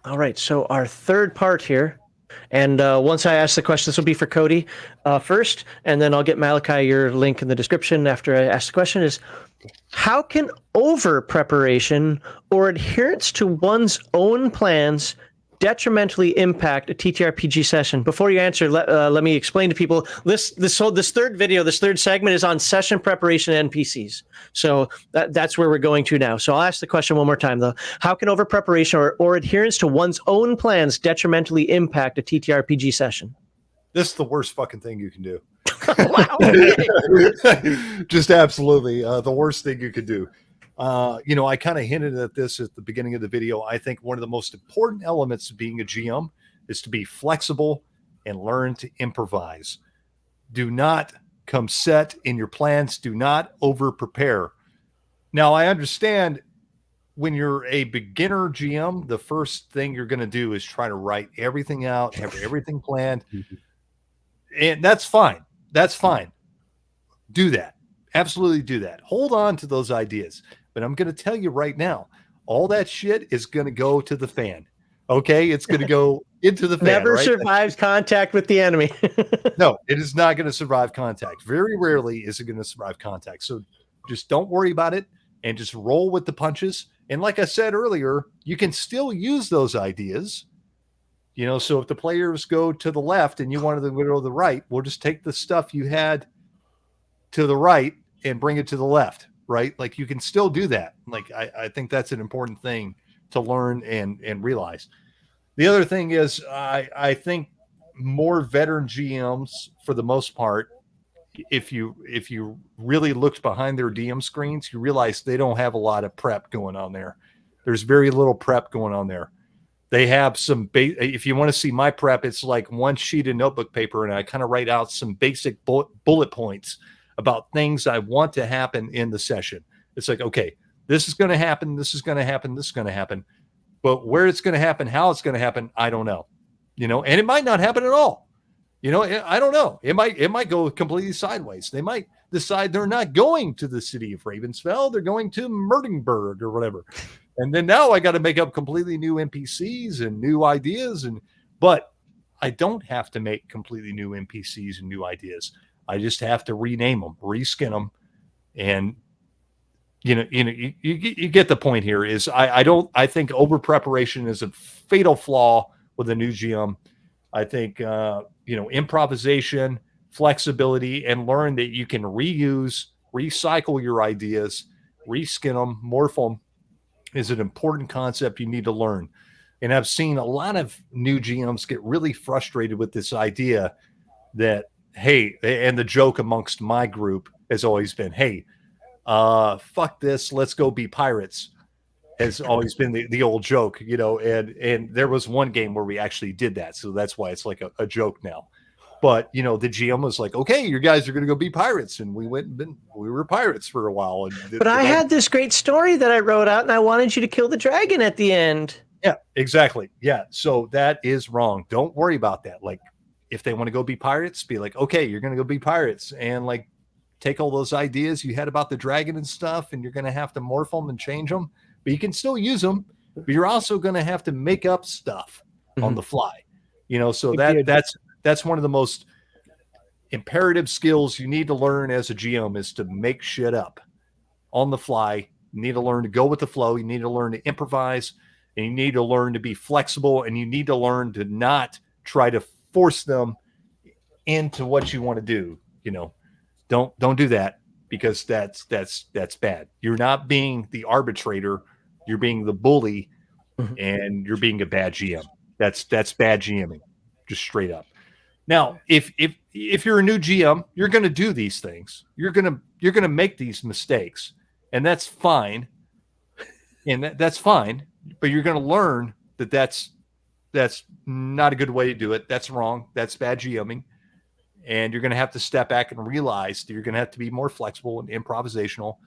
All right, so our third part here, and once I ask the question, this will be for Cody first, and then I'll get Malachi your link in the description after I ask the question, is how can over preparation or adherence to one's own plans detrimentally impact a TTRPG session? Before you answer, let me explain to people this third video, this third segment is on session preparation and NPCs. So that's where we're going to now. So I'll ask the question one more time though. How can over preparation or adherence to one's own plans detrimentally impact a TTRPG session? This is the worst fucking thing you can do. Wow. Just absolutely the worst thing you could do. I kind of hinted at this at the beginning of the video. I think one of the most important elements of being a GM is to be flexible and learn to improvise. Do not come set in your plans. Do not over prepare. Now, I understand when you're a beginner GM, the first thing you're going to do is try to write everything out, have everything planned. And that's fine. That's fine. Do that. Absolutely do that. Hold on to those ideas. But I'm going to tell you right now, all that shit is going to go to the fan. Okay? It's going to go into the fan. Never survives contact with the enemy. No, it is not going to survive contact. Very rarely is it going to survive contact. So just don't worry about it and just roll with the punches. And like I said earlier, you can still use those ideas. So if the players go to the left and you wanted to go to the right, we'll just take the stuff you had to the right and bring it to the left, right? Like you can still do that. Like I think that's an important thing to learn and realize. The other thing is I think more veteran GMs, for the most part, if you really looked behind their DM screens, you realize they don't have a lot of prep going on there. There's very little prep going on there. They have some if you want to see my prep, it's like one sheet of notebook paper, and I kind of write out some basic bullet points about things I want to happen in the session. It's like, okay, this is going to happen, this is going to happen, this is going to happen. But where it's going to happen, how it's going to happen, I don't know. And it might not happen at all. I don't know. It might go completely sideways. They might decide they're not going to the city of Ravensfell. They're going to Murtingburg or whatever. And then now I got to make up completely new NPCs and new ideas. But I don't have to make completely new NPCs and new ideas. I just have to rename them, reskin them. And, you get the point here is I think over preparation is a fatal flaw with a new GM. I think, improvisation, flexibility, and learn that you can reuse, recycle your ideas, reskin them, morph them is an important concept you need to learn. And I've seen a lot of new GMs get really frustrated with this idea that, hey, and the joke amongst my group has always been, hey, fuck this, let's go be pirates, has always been the old joke, and there was one game where we actually did that. So that's why it's like a joke now. But, the GM was like, okay, you guys are going to go be pirates. And we went and we were pirates for a while. But I had this great story that I wrote out and I wanted you to kill the dragon at the end. Yeah, exactly. Yeah. So that is wrong. Don't worry about that. Like if they want to go be pirates, be like, okay, you're going to go be pirates and like take all those ideas you had about the dragon and stuff. And you're going to have to morph them and change them, but you can still use them, but you're also going to have to make up stuff on the fly, so that's one of the most imperative skills you need to learn as a GM is to make shit up on the fly. You need to learn to go with the flow. You need to learn to improvise, and you need to learn to be flexible, and you need to learn to not try to force them into what you want to do. Don't do that, because that's bad. You're not being the arbitrator. You're being the bully, and you're being a bad GM. That's bad GMing, just straight up. Now, if you're a new GM, you're going to do these things. You're going to make these mistakes, and that's fine. And that's fine, but you're going to learn that that's not a good way to do it. That's wrong. That's bad GMing. And you're going to have to step back and realize that you're going to have to be more flexible and improvisational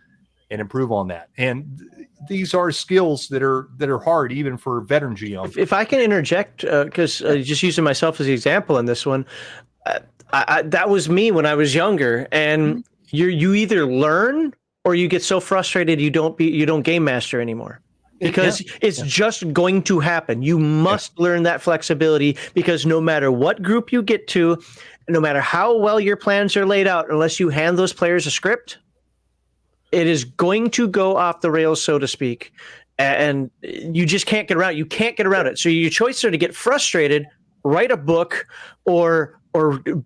and improve on that. And these are skills that are hard even for veteran GM. If I can interject, because just using myself as the example in this one, that was me when I was younger. And you either learn or you get so frustrated you don't game master anymore. because it's just going to happen. You must learn that flexibility, because no matter what group you get to, no matter how well your plans are laid out, unless you hand those players a script, it is going to go off the rails, so to speak. And you just can't get around it. You can't get around it. So your choices are to get frustrated, write a book, or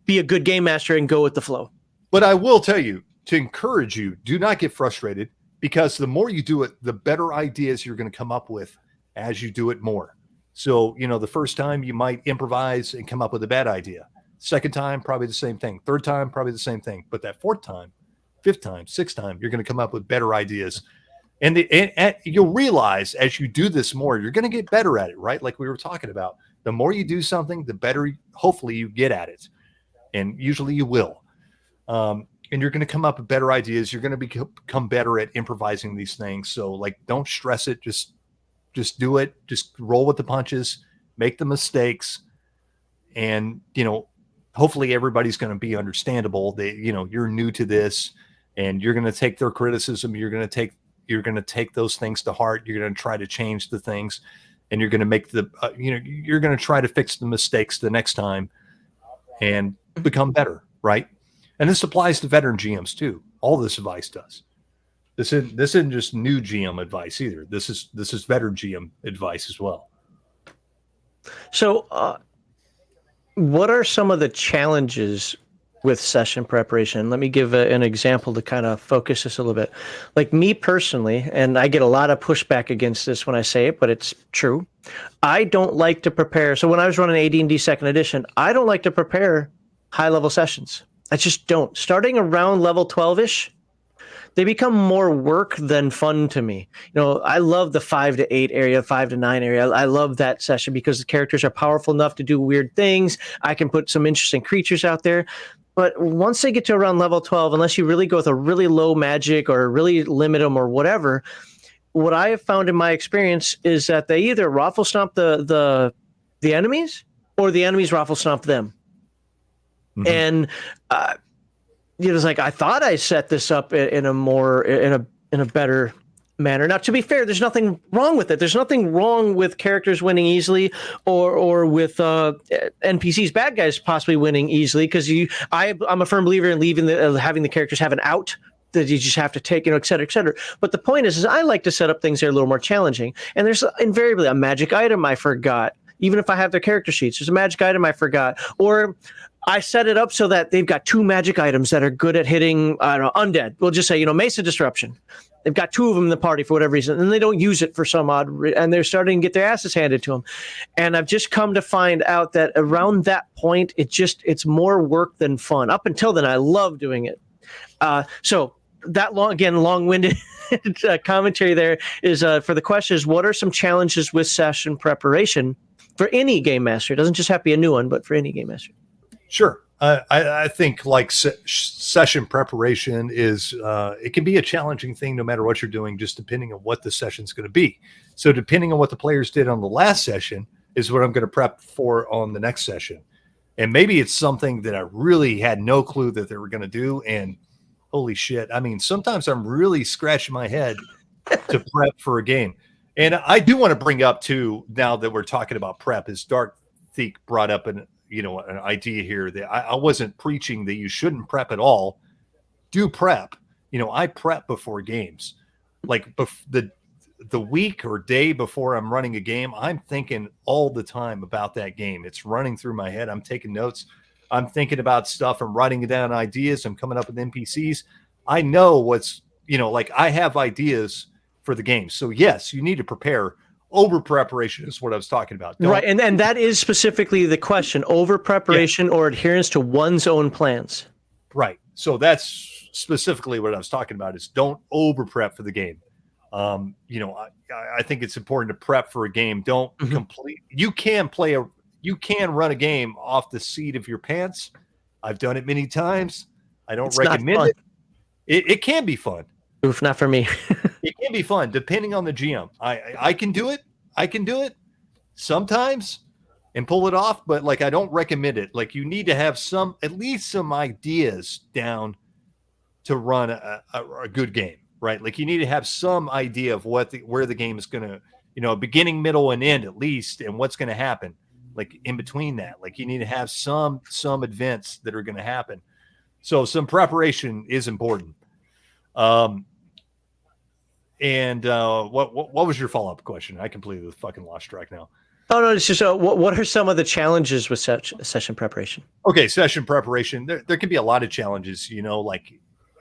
be a good game master and go with the flow. But I will tell you, to encourage you, do not get frustrated, because the more you do it, the better ideas you're going to come up with as you do it more. So, the first time you might improvise and come up with a bad idea. Second time, probably the same thing. Third time, probably the same thing. But that fourth time, fifth time, sixth time, you're going to come up with better ideas. And you'll realize as you do this more, you're going to get better at it, right? Like we were talking about. The more you do something, the better, hopefully, you get at it. And usually you will. And you're going to come up with better ideas. You're going to become better at improvising these things. So, like, don't stress it. Just do it. Just roll with the punches. Make the mistakes. And, hopefully everybody's going to be understandable. That, you're new to this, and you're going to take their criticism. You're going to take those things to heart. You're going to try to change the things, and you're going to make you're going to try to fix the mistakes the next time and become better. Right. And this applies to veteran GMs too. All this advice does. This isn't just new GM advice either. This is veteran GM advice as well. So, what are some of the challenges with session preparation? Let me give an example to kind of focus this a little bit. Like me personally, and I get a lot of pushback against this when I say it, but it's true. I don't like to prepare. So when I was running AD&D second edition, I don't like to prepare high-level sessions. I just don't. Starting around level 12-ish, they become more work than fun to me. I love the 5 to 8 area, 5 to 9 area. I love that session because the characters are powerful enough to do weird things. I can put some interesting creatures out there. But once they get to around level 12, unless you really go with a really low magic or really limit them or whatever, what I have found in my experience is that they either raffle stomp the enemies, or the enemies raffle stomp them. Mm-hmm. And it's like, I thought I set this up in a better manner. Now, to be fair, there's nothing wrong with it. There's nothing wrong with characters winning easily, or with NPCs, bad guys possibly winning easily, because I'm a firm believer in having the characters have an out that you just have to take, et cetera, et cetera. But the point is I like to set up things that are a little more challenging. And there's invariably a magic item I forgot. Even if I have their character sheets, there's a magic item I forgot. Or I set it up so that they've got 2 magic items that are good at hitting, undead. We'll just say, Mesa Disruption. They've got 2 of them in the party for whatever reason, and they don't use it for some odd and they're starting to get their asses handed to them. And I've just come to find out that around that point, it's more work than fun. Up until then, I love doing it. So that long-winded commentary there is for the question is, what are some challenges with session preparation for any game master? It doesn't just have to be a new one, but for any game master. Sure. I think like session preparation is, it can be a challenging thing no matter what you're doing, just depending on what the session's going to be. So depending on what the players did on the last session is what I'm going to prep for on the next session. And maybe it's something that I really had no clue that they were going to do. And holy shit. I mean, sometimes I'm really scratching my head to prep for a game. And I do want to bring up too, now that we're talking about prep, is Dark Thiek brought up an idea here that I wasn't preaching that you shouldn't prep at all. Do prep. I prep before games. Like the week or day before I'm running a game, I'm thinking all the time about that game. It's running through my head. I'm taking notes. I'm thinking about stuff. I'm writing down ideas. I'm coming up with NPCs. I know what's, I have ideas for the game. So yes, you need to prepare. Over preparation is what I was talking about. Right. And that is specifically the question: over preparation or adherence to one's own plans. Right. So that's specifically what I was talking about, is don't over prep for the game. I think it's important to prep for a game. Don't complete. You can run a game off the seat of your pants. I've done it many times. I don't recommend it. It can be fun. Oof, not for me. It can be fun depending on the GM. I can do it. I can do it sometimes and pull it off, but I don't recommend it. Like, you need to have at least some ideas down to run a good game. right? Like you need to have some idea of where the game is going to, beginning, middle, and end at least, and what's going to happen like in between that. Like you need to have some events that are going to happen. So some preparation is important. And what was your follow-up question? I completely fucking lost track now. Oh no, it's just what are some of the challenges with such session preparation? Okay, session preparation. There can be a lot of challenges, like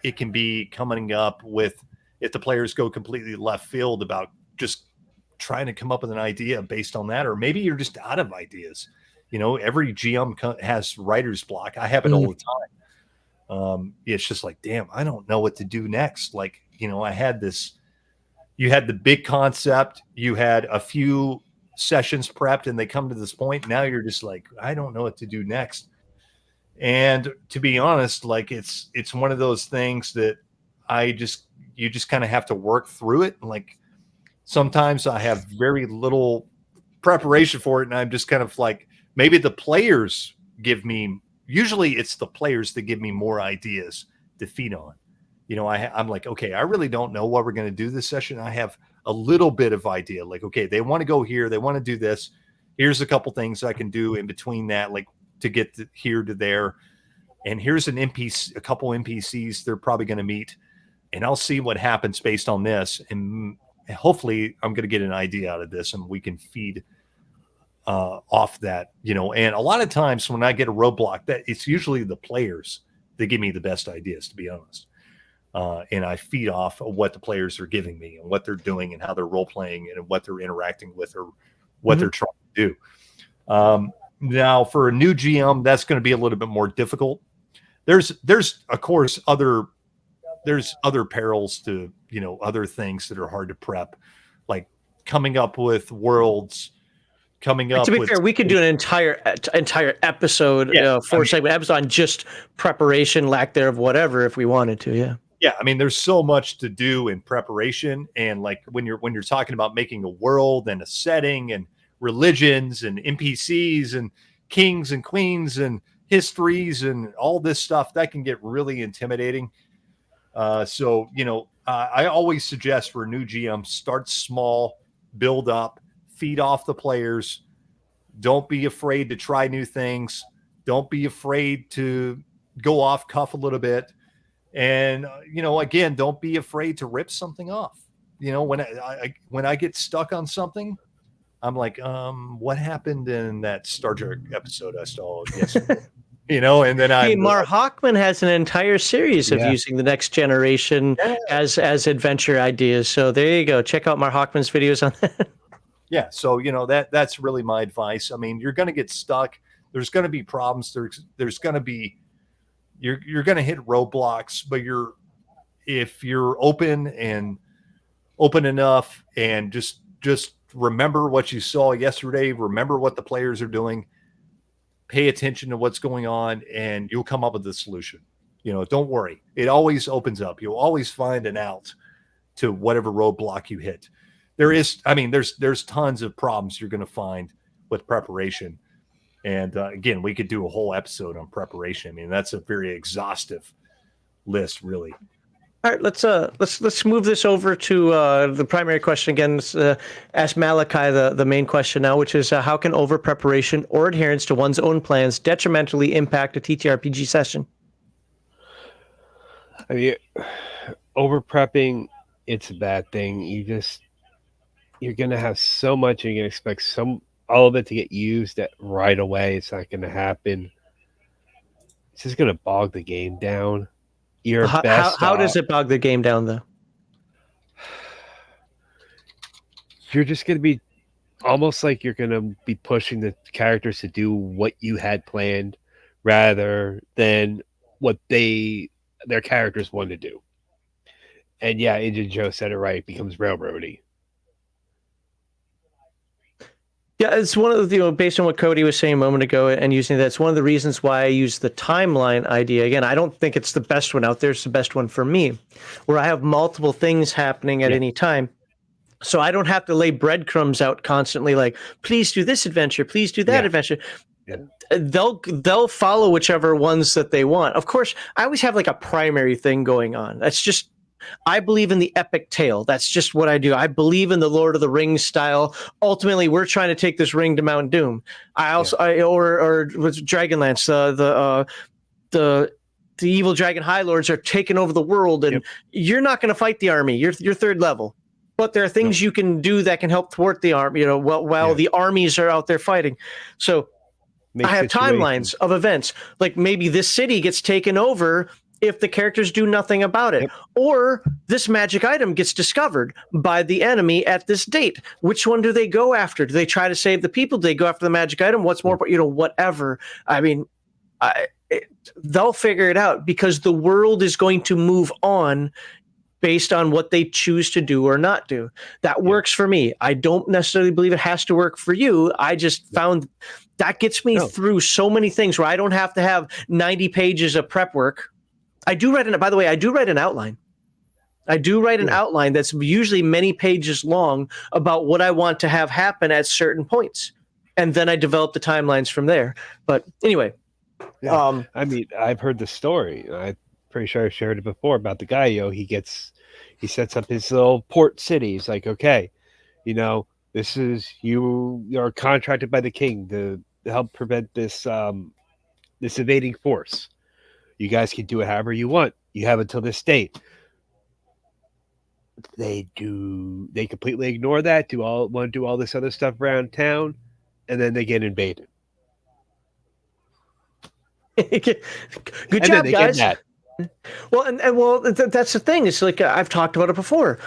it can be coming up with, if the players go completely left field, about just trying to come up with an idea based on that, or maybe you're just out of ideas. Every GM has writer's block. I have it all the time. It's just like, damn, I don't know what to do next. Like, I had this, you had the big concept, you had a few sessions prepped, and they come to this point. Now you're just like, I don't know what to do next. And to be honest, like it's one of those things that you just kind of have to work through it. Like sometimes I have very little preparation for it, and I'm just kind of like, maybe the players usually it's the players that give me more ideas to feed on. I'm like, okay, I really don't know what we're going to do this session. I have a little bit of idea. Like, okay, they want to go here. They want to do this. Here's a couple things I can do in between that, like to get here to there. And here's a couple NPCs they're probably going to meet. And I'll see what happens based on this. And hopefully I'm going to get an idea out of this, and we can feed off that, and a lot of times when I get a roadblock, that it's usually the players that give me the best ideas, to be honest. And I feed off of what the players are giving me and what they're doing and how they're role playing and what they're interacting with or what they're trying to do. Now for a new GM, that's going to be a little bit more difficult. There's of course there's other perils to, other things that are hard to prep, like coming up with worlds, to be fair, we could do an entire episode, 4-segment episode on just preparation, lack thereof, whatever, if we wanted to. Yeah. I mean, there's so much to do in preparation. And like when you're talking about making a world and a setting and religions and NPCs and kings and queens and histories and all this stuff, that can get really intimidating. So, I always suggest for a new GM, start small, build up, feed off the players. Don't be afraid to try new things. Don't be afraid to go off cuff a little bit. And, again, don't be afraid to rip something off. When I get stuck on something, I'm like, what happened in that Star Trek episode I saw yesterday? And then Mark Hockman has an entire series of using the next generation as adventure ideas. So there you go. Check out Mark Hockman's videos on that. Yeah. So, that's really my advice. I mean, you're going to get stuck. There's going to be problems. There's going to be, you're going to hit roadblocks, but if you're open enough and just remember what you saw yesterday, remember what the players are doing, pay attention to what's going on, and you'll come up with the solution. Don't worry. It always opens up. You'll always find an out to whatever roadblock you hit. There's tons of problems you're going to find with preparation. And again, we could do a whole episode on preparation. I mean, that's a very exhaustive list, really. All right, let's move this over to the primary question again. Ask Malachi the main question now, which is how can over preparation or adherence to one's own plans detrimentally impact a TTRPG session? I mean, over prepping, it's a bad thing. You're gonna have so much, and you're gonna expect all of it to get used right away. It's not gonna happen. It's just gonna bog the game down. How does it bog the game down, though? You're just going to be almost like you're going to be pushing the characters to do what you had planned rather than what their characters want to do. And yeah, Injun Joe said it right. It becomes railroady. Yeah, it's one of the, based on what Cody was saying a moment ago and using that, it's one of the reasons why I use the timeline idea. Again, I don't think it's the best one out there. It's the best one for me, where I have multiple things happening at any time. So I don't have to lay breadcrumbs out constantly, like, please do this adventure, please do that adventure. Yeah. They'll follow whichever ones that they want. Of course, I always have like a primary thing going on. That's just I believe in the epic tale. That's just what I do. I believe in the Lord of the Rings style. Ultimately, we're trying to take this ring to Mount Doom. I also, or with Dragonlance, the evil dragon high lords are taking over the world, and you're not going to fight the army. You're third level, but there are things you can do that can help thwart the army. While the armies are out there fighting. So I have timelines of events, like maybe this city gets taken over if the characters do nothing about it, or this magic item gets discovered by the enemy at this date. Which one do they go after? Do they try to save the people? Do they go after the magic item? What's more, whatever. I mean, they'll figure it out, because the world is going to move on based on what they choose to do or not do. That works for me. I don't necessarily believe it has to work for you. I just found that gets me through so many things where I don't have to have 90 pages of prep work. I do write I do write an outline. I do write an outline that's usually many pages long about what I want to have happen at certain points. And then I develop the timelines from there. But anyway. Yeah. I mean, I've heard the story. I'm pretty sure I've shared it before about the guy, he sets up his little port city. He's like, okay, this is, you're contracted by the king to help prevent this this invading force. You guys can do it however you want. You have until this date. They completely ignore that, want to do all this other stuff around town, and then they get invaded. Good job, guys. Well, that's the thing. It's like I've talked about it before.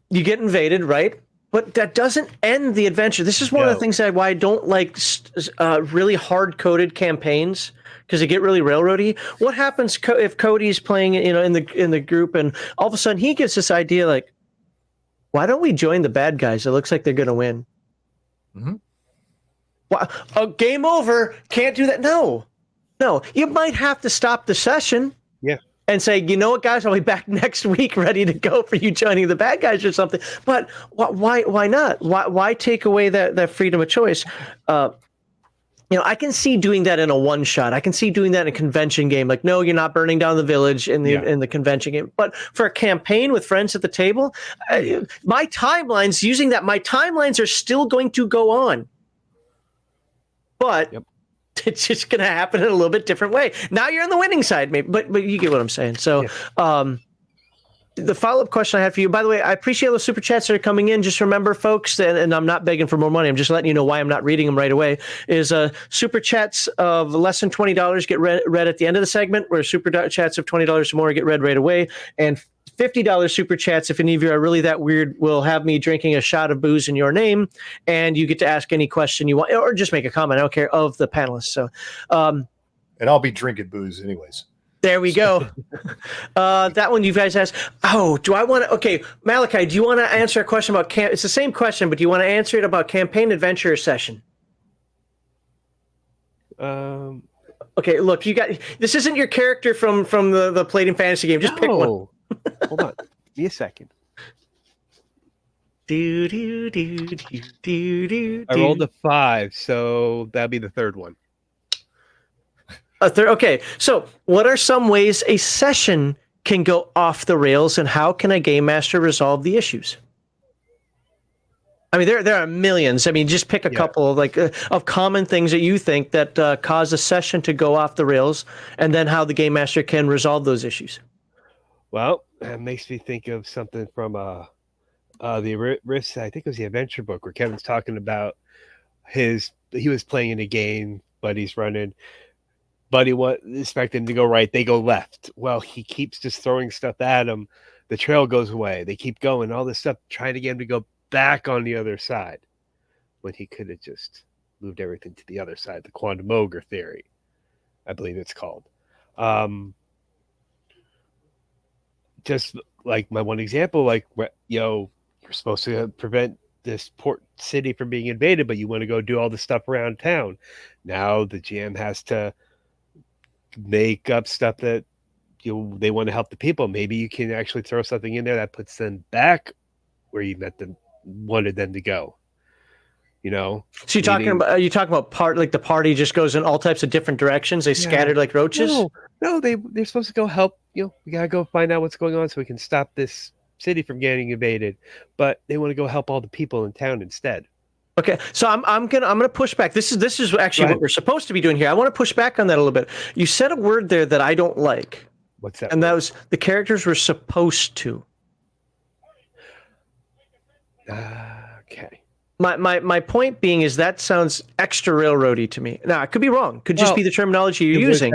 You get invaded, right? But that doesn't end the adventure. This is one of the things why I don't like really hard-coded campaigns, because they get really railroady. What happens if Cody's playing, in the group, and all of a sudden he gets this idea like, why don't we join the bad guys? It looks like they're going to win. Well, game over. Can't do that. No, you might have to stop the session. And say, you know what, guys, I'll be back next week ready to go for you joining the bad guys or something. But why not? Why take away that freedom of choice? I can see doing that in a one shot. I can see doing that in a convention game. Like, no, you're not burning down the village in the convention game. But for a campaign with friends at the table, my timelines are still going to go on. But it's just going to happen in a little bit different way. Now you're on the winning side, maybe, but you get what I'm saying. So, the follow-up question I had for you, by the way, I appreciate those super chats that are coming in. Just remember, folks, and I'm not begging for more money. I'm just letting you know why I'm not reading them right away. Is super chats of less than $20 get read at the end of the segment, where super chats of $20 or more get read right away, and $50 super chats, if any of you are really that weird, will have me drinking a shot of booze in your name, and you get to ask any question you want, or just make a comment. I don't care, of the panelists. So, and I'll be drinking booze anyways. There we go. That one you guys asked. Oh, do I want to? Okay, Malachi, do you want to answer a question about It's the same question, but do you want to answer it about campaign, adventure, or session? Okay, look, this isn't your character from the Played in Fantasy game. Just pick one. Hold on. Give me a second. I rolled a 5, so that'd be the third one. Okay, so what are some ways a session can go off the rails, and how can a game master resolve the issues? I mean, there are millions. I mean, just pick a couple of common things that you think that cause a session to go off the rails, and then how the game master can resolve those issues. Well, that makes me think of something from the Risk, I think it was the adventure book, where Kevin's talking about he was playing in a game, but he's running. Buddy was expecting to go right, they go left. Well, he keeps just throwing stuff at him. The trail goes away. They keep going, all this stuff, trying to get him to go back on the other side, when he could have just moved everything to the other side. The quantum ogre theory, I believe it's called. Just like my one example, you're supposed to prevent this port city from being invaded, but you want to go do all the stuff around town. Now the GM has to make up stuff that they want to help the people. Maybe you can actually throw something in there that puts them back where you wanted them to go. you know. So are you talking about like the party just goes in all types of different directions? They scattered like roaches? No, they're supposed to go help. We gotta go find out what's going on so we can stop this city from getting invaded. But they want to go help all the people in town instead. Okay, so I'm gonna push back. This is actually what we're supposed to be doing here. I want to push back on that a little bit. You said a word there that I don't like. What's that? And that was the characters were supposed to. Okay. My point being is that sounds extra railroady to me. Now I could be wrong. Could just be the terminology you're using.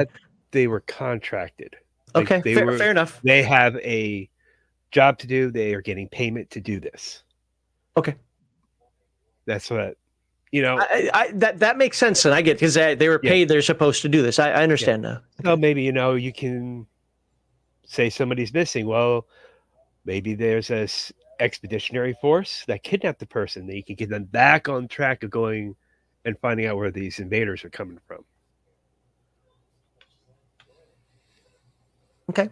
They were contracted. Okay, fair enough. They have a job to do. They are getting payment to do this. Okay. That's what, that makes sense, and I get because they were paid. They're supposed to do this. I understand now. So maybe you can say somebody's missing. Well, maybe there's a expeditionary force that kidnapped the person. That you can get them back on track of going and finding out where these invaders are coming from. Okay.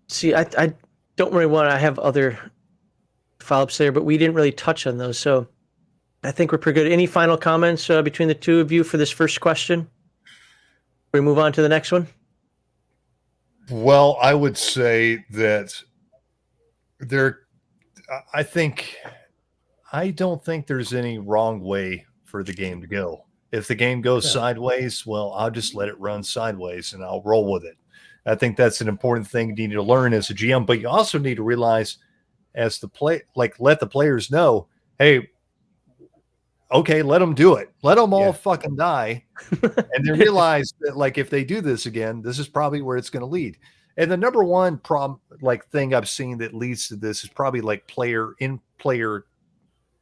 See, I don't really want to have other follow-ups there, but we didn't really touch on those, so I think we're pretty good. Any final comments between the two of you for this first question? We move on to the next one. Well, I would say that I don't think there's any wrong way for the game to go. If the game goes sideways, well, I'll just let it run sideways and I'll roll with it. I think that's an important thing you need to learn as a GM, but you also need to realize as the let the players know, hey, okay, let them do it. Let them all fucking die. And then realize that if they do this again, this is probably where it's going to lead. And the number one problem, thing I've seen that leads to this is probably player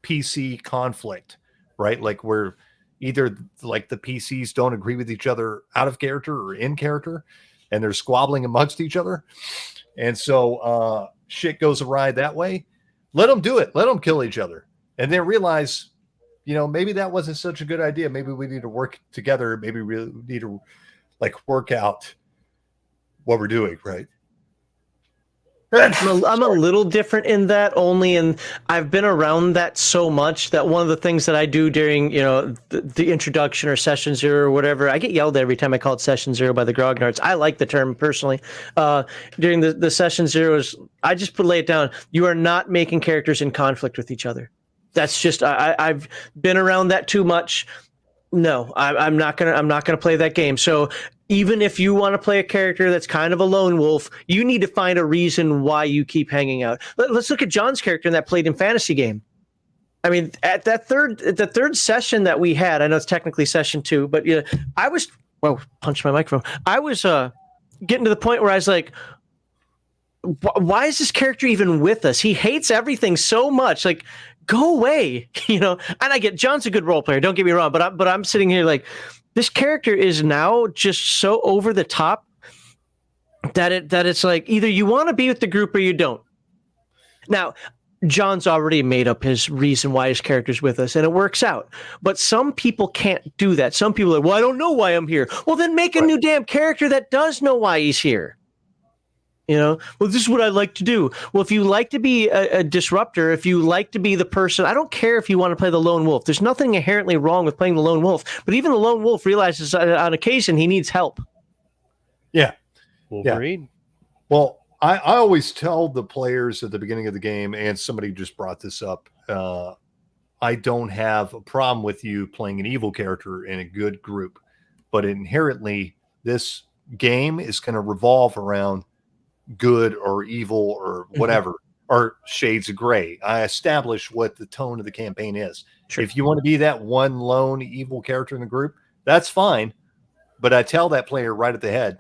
PC conflict, right? Where either the PCs don't agree with each other out of character or in character, and they're squabbling amongst each other. And so shit goes awry that way. Let them do it. Let them kill each other. And then realize, maybe that wasn't such a good idea. Maybe we need to work together. Maybe we need to work out what we're doing, right? I'm a little different in that only, and I've been around that so much that one of the things that I do during, the introduction or session 0 or whatever, I get yelled at every time I call it session 0 by the Grognards. I like the term personally. During the session 0s, I just lay it down. You are not making characters in conflict with each other. That's just, I've been around that too much. No, I'm not gonna play that game. So even if you want to play a character that's kind of a lone wolf, you need to find a reason why you keep hanging out. Let's look at John's character in that played in fantasy game. I mean, at the third session that we had, I know it's technically session 2, but I was punch my microphone. I was getting to the point where I was like, why is this character even with us? He hates everything so much. Go away, And I get John's a good role player. Don't get me wrong, but I'm sitting here this character is now just so over the top that it's either you want to be with the group or you don't. Now, John's already made up his reason why his character's with us, and it works out. But some people can't do that. Some people are well, I don't know why I'm here. Well, then make a new damn character that does know why he's here. Well, this is what I like to do. Well, if you like to be a disruptor, if you like to be the person, I don't care if you want to play the lone wolf. There's nothing inherently wrong with playing the lone wolf. But even the lone wolf realizes on occasion he needs help. Yeah. Wolverine. Yeah. Well, I always tell the players at the beginning of the game, and somebody just brought this up, I don't have a problem with you playing an evil character in a good group. But inherently, this game is going to revolve around good or evil or whatever, or shades of gray. I establish what the tone of the campaign is. Sure. If you want to be that one lone evil character in the group, that's fine. But I tell that player right at the head,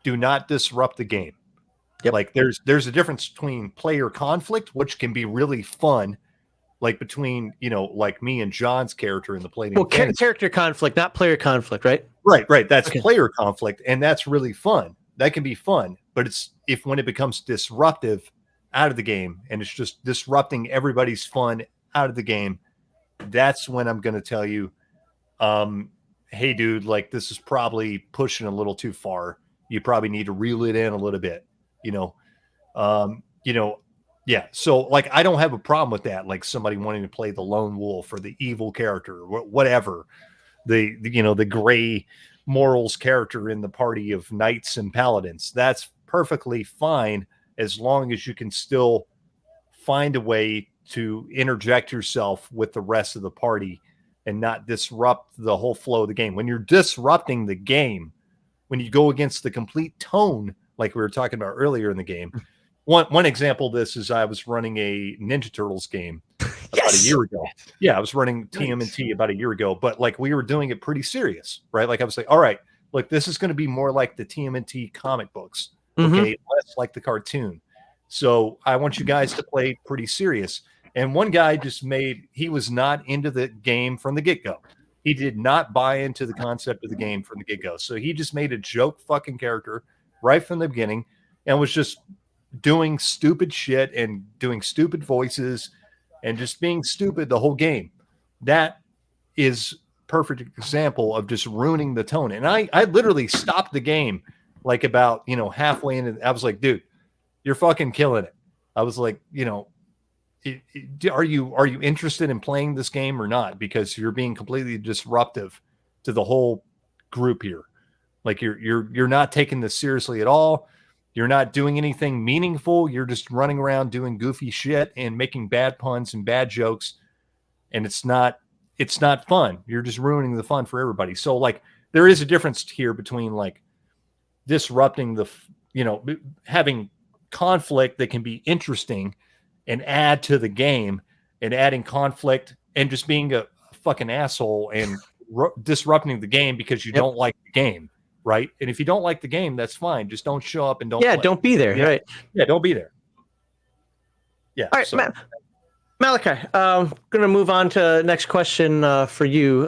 do not disrupt the game. Yep. There's a difference between player conflict, which can be really fun, between, me and John's character in the play. Well, character conflict, not player conflict, right? Right. That's player conflict, and that's really fun. That can be fun. But when it becomes disruptive out of the game and it's just disrupting everybody's fun out of the game, that's when I'm going to tell you, hey, dude, this is probably pushing a little too far. You probably need to reel it in a little bit. Yeah, so like I don't have a problem with that. Like somebody wanting to play the lone wolf or the evil character, or whatever, the gray morals character in the party of knights and paladins. That's perfectly fine as long as you can still find a way to interject yourself with the rest of the party and not disrupt the whole flow of the game. When you're disrupting the game, when you go against the complete tone, like we were talking about earlier in the game. One example of this is I was running a Ninja Turtles game about a year ago. Yeah, I was running TMNT about a year ago, but like we were doing it pretty serious, right? Like I was like, all right, look, this is going to be more like the TMNT comic books, okay, less like the cartoon. So I want you guys to play pretty serious. And one guy he was not into the game from the get-go. He did not buy into the concept of the game from the get-go. So he just made a joke fucking character right from the beginning and was just doing stupid shit and doing stupid voices and just being stupid the whole game. That is perfect example of just ruining the tone. And I literally stopped the game like about, halfway into. I was like, dude, you're fucking killing it. I was like, are you interested in playing this game or not? Because you're being completely disruptive to the whole group here. Like you're not taking this seriously at all. You're not doing anything meaningful. You're just running around doing goofy shit and making bad puns and bad jokes. And it's not fun. You're just ruining the fun for everybody. So like there is a difference here between like disrupting having conflict that can be interesting and add to the game, and adding conflict and just being a fucking asshole and disrupting the game because you don't like the game. Right. And if you don't like the game, that's fine. Just don't show up and don't play. Don't be there. Yeah. Right. Yeah, don't be there. Yeah. All right, Malachi, I'm going to move on to next question for you.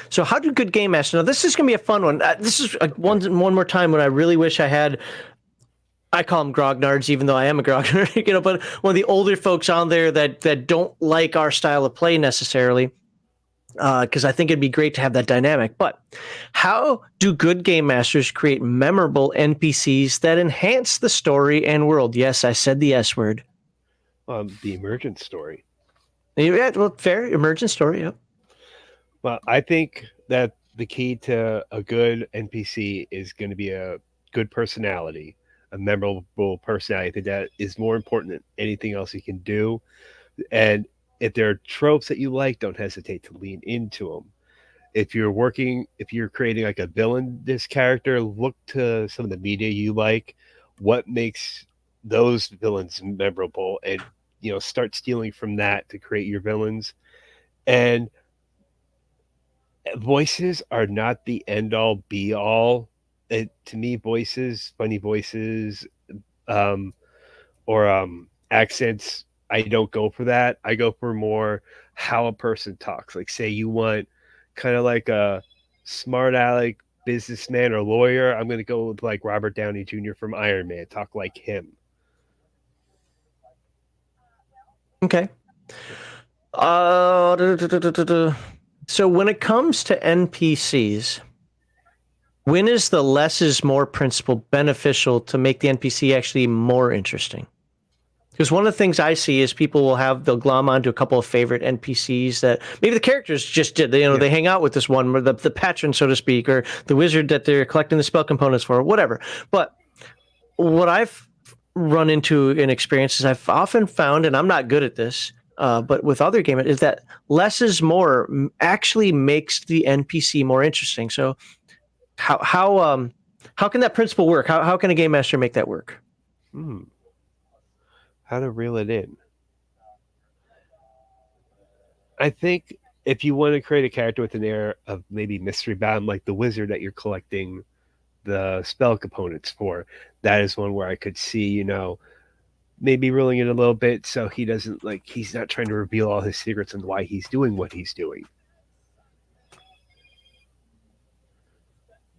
So how do good game masters? Now, this is going to be a fun one. This is one more time when I really wish I had. I call them grognards, even though I am a grognard, but one of the older folks on there that don't like our style of play necessarily. Because I think it'd be great to have that dynamic. But how do good game masters create memorable NPCs that enhance the story and world? Yes, I said the S word. The emergent story. Yeah, well, fair. Emergent story, yep. Well, I think that the key to a good NPC is going to be a good personality, a memorable personality. I think that is more important than anything else you can do. And if there are tropes that you like, don't hesitate to lean into them. If you're creating like a villain, this character, look to some of the media you like, what makes those villains memorable, and start stealing from that to create your villains. And voices are not the end all be all. To me, funny voices, or accents, I don't go for that. I go for more how a person talks. Like, say you want kind of like a smart aleck businessman or lawyer, I'm going to go with like Robert Downey Jr. from Iron Man. Talk like him. Okay. So when it comes to NPCs, when is the less is more principle beneficial to make the NPC actually more interesting? Because one of the things I see is they'll glom onto a couple of favorite NPCs that maybe the characters just did. They hang out with this one, or the patron, so to speak, or the wizard that they're collecting the spell components for, or whatever. But what I've run into in experiences, I've often found, and I'm not good at this, but with other games, is that less is more actually makes the NPC more interesting. So how can that principle work? How can a game master make that work? How to reel it in. I think if you want to create a character with an air of maybe mystery bound, like the wizard that you're collecting the spell components for, that is one where I could see, maybe reeling it a little bit so he's not trying to reveal all his secrets and why he's doing what he's doing.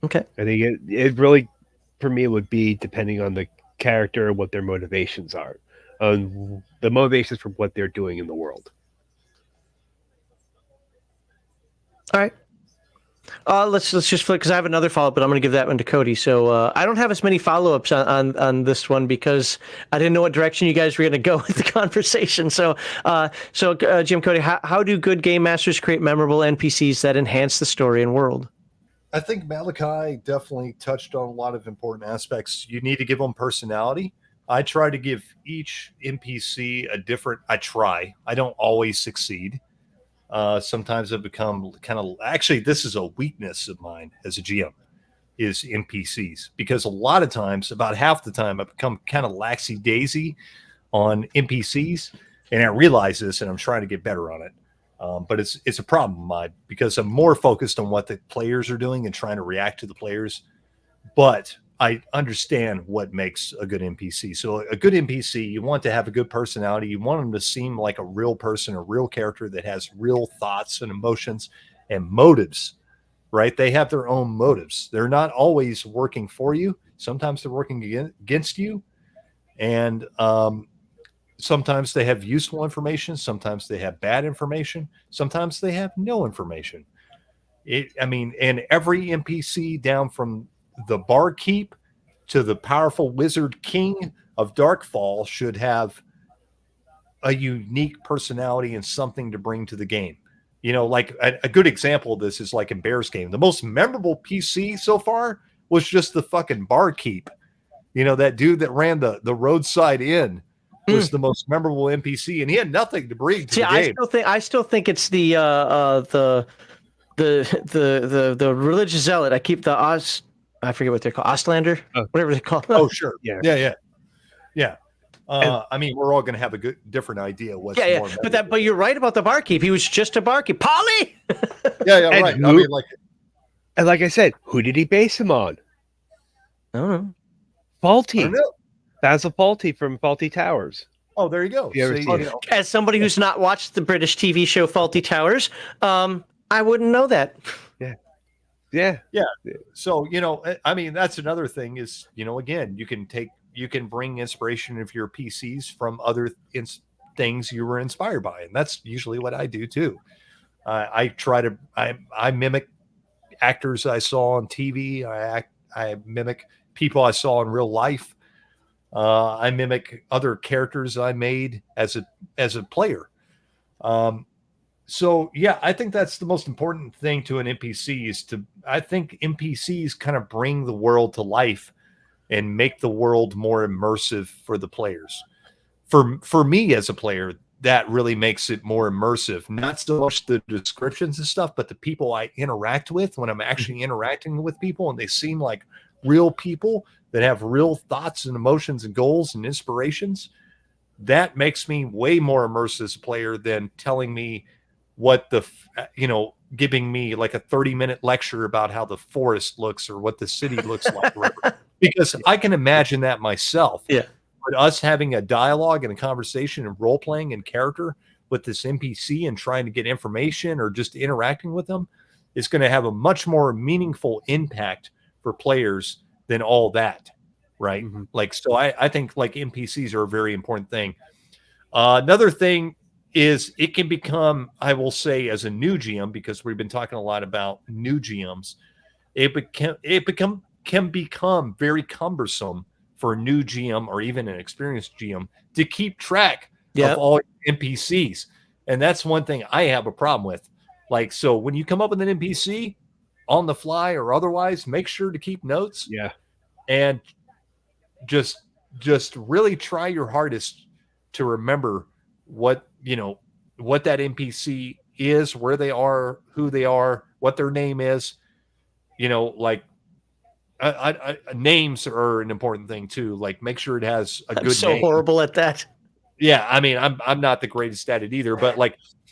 Okay. I think it really, for me, would be depending on the character and what their motivations are. The motivations for what they're doing in the world. All right. Let's just flip because I have another follow up, but I'm going to give that one to Cody. So I don't have as many follow ups on this one because I didn't know what direction you guys were going to go with the conversation. So Jim, Cody, how do good game masters create memorable NPCs that enhance the story and world? I think Malachi definitely touched on a lot of important aspects. You need to give them personality. I try to give each NPC a different. I don't always succeed. Sometimes I've become kind of, actually, this is a weakness of mine as a GM, is NPCs, because a lot of times, about half the time, I become kind of laxy daisy on NPCs, and I realize this, and I'm trying to get better on it. But it's a problem of mine because I'm more focused on what the players are doing and trying to react to the players. But I understand what makes a good NPC. So a good NPC, you want to have a good personality. You want them to seem like a real person, a real character that has real thoughts and emotions and motives, right? They have their own motives. They're not always working for you. Sometimes they're working against you. And sometimes they have useful information. Sometimes they have bad information. Sometimes they have no information. And every NPC down from the barkeep to the powerful wizard king of Darkfall should have a unique personality and something to bring to the game. Like a good example of this is like in Bear's game. The most memorable PC so far was just the fucking barkeep. That dude that ran the roadside inn was the most memorable NPC, and he had nothing to bring to the game. I still think it's the religious zealot. I keep I forget what they're called, Ostlander, whatever they're called. Oh, sure. Yeah. We're all going to have a different idea. What's more but you're right about the barkeep. He was just a barkeep. Polly. Right. And like I said, who did he base him on? I don't know. Faulty. That's a Faulty from Faulty Towers. Oh, there you go. As somebody who's not watched the British TV show Faulty Towers, I wouldn't know that. Yeah. So, that's another thing is, again, you can bring inspiration of your PCs from other things you were inspired by. And that's usually what I do too. I mimic actors I saw on TV. I mimic people I saw in real life. I mimic other characters I made as a player. So yeah, I think that's the most important thing to an NPC I think NPCs kind of bring the world to life and make the world more immersive for the players. For me as a player, that really makes it more immersive. Not so much the descriptions and stuff, but the people I interact with when I'm actually interacting with people and they seem like real people that have real thoughts and emotions and goals and inspirations. That makes me way more immersed as a player than telling me giving me like a 30-minute lecture about how the forest looks or what the city looks like. Because I can imagine that myself. Yeah. But us having a dialogue and a conversation and role playing and character with this NPC and trying to get information or just interacting with them is going to have a much more meaningful impact for players than all that. Right. Mm-hmm. So I think like NPCs are a very important thing. Another thing is it can become, I will say as a new GM, because we've been talking a lot about new GMs, can become very cumbersome for a new GM or even an experienced GM to keep track of all NPCs. And that's one thing I have a problem with. So when you come up with an NPC on the fly or otherwise, make sure to keep notes. Yeah. And just really try your hardest to remember what that NPC is, where they are, who they are, what their name is. Names are an important thing too. Make sure it has a good name. Horrible at that. Yeah, I'm not the greatest at it either, but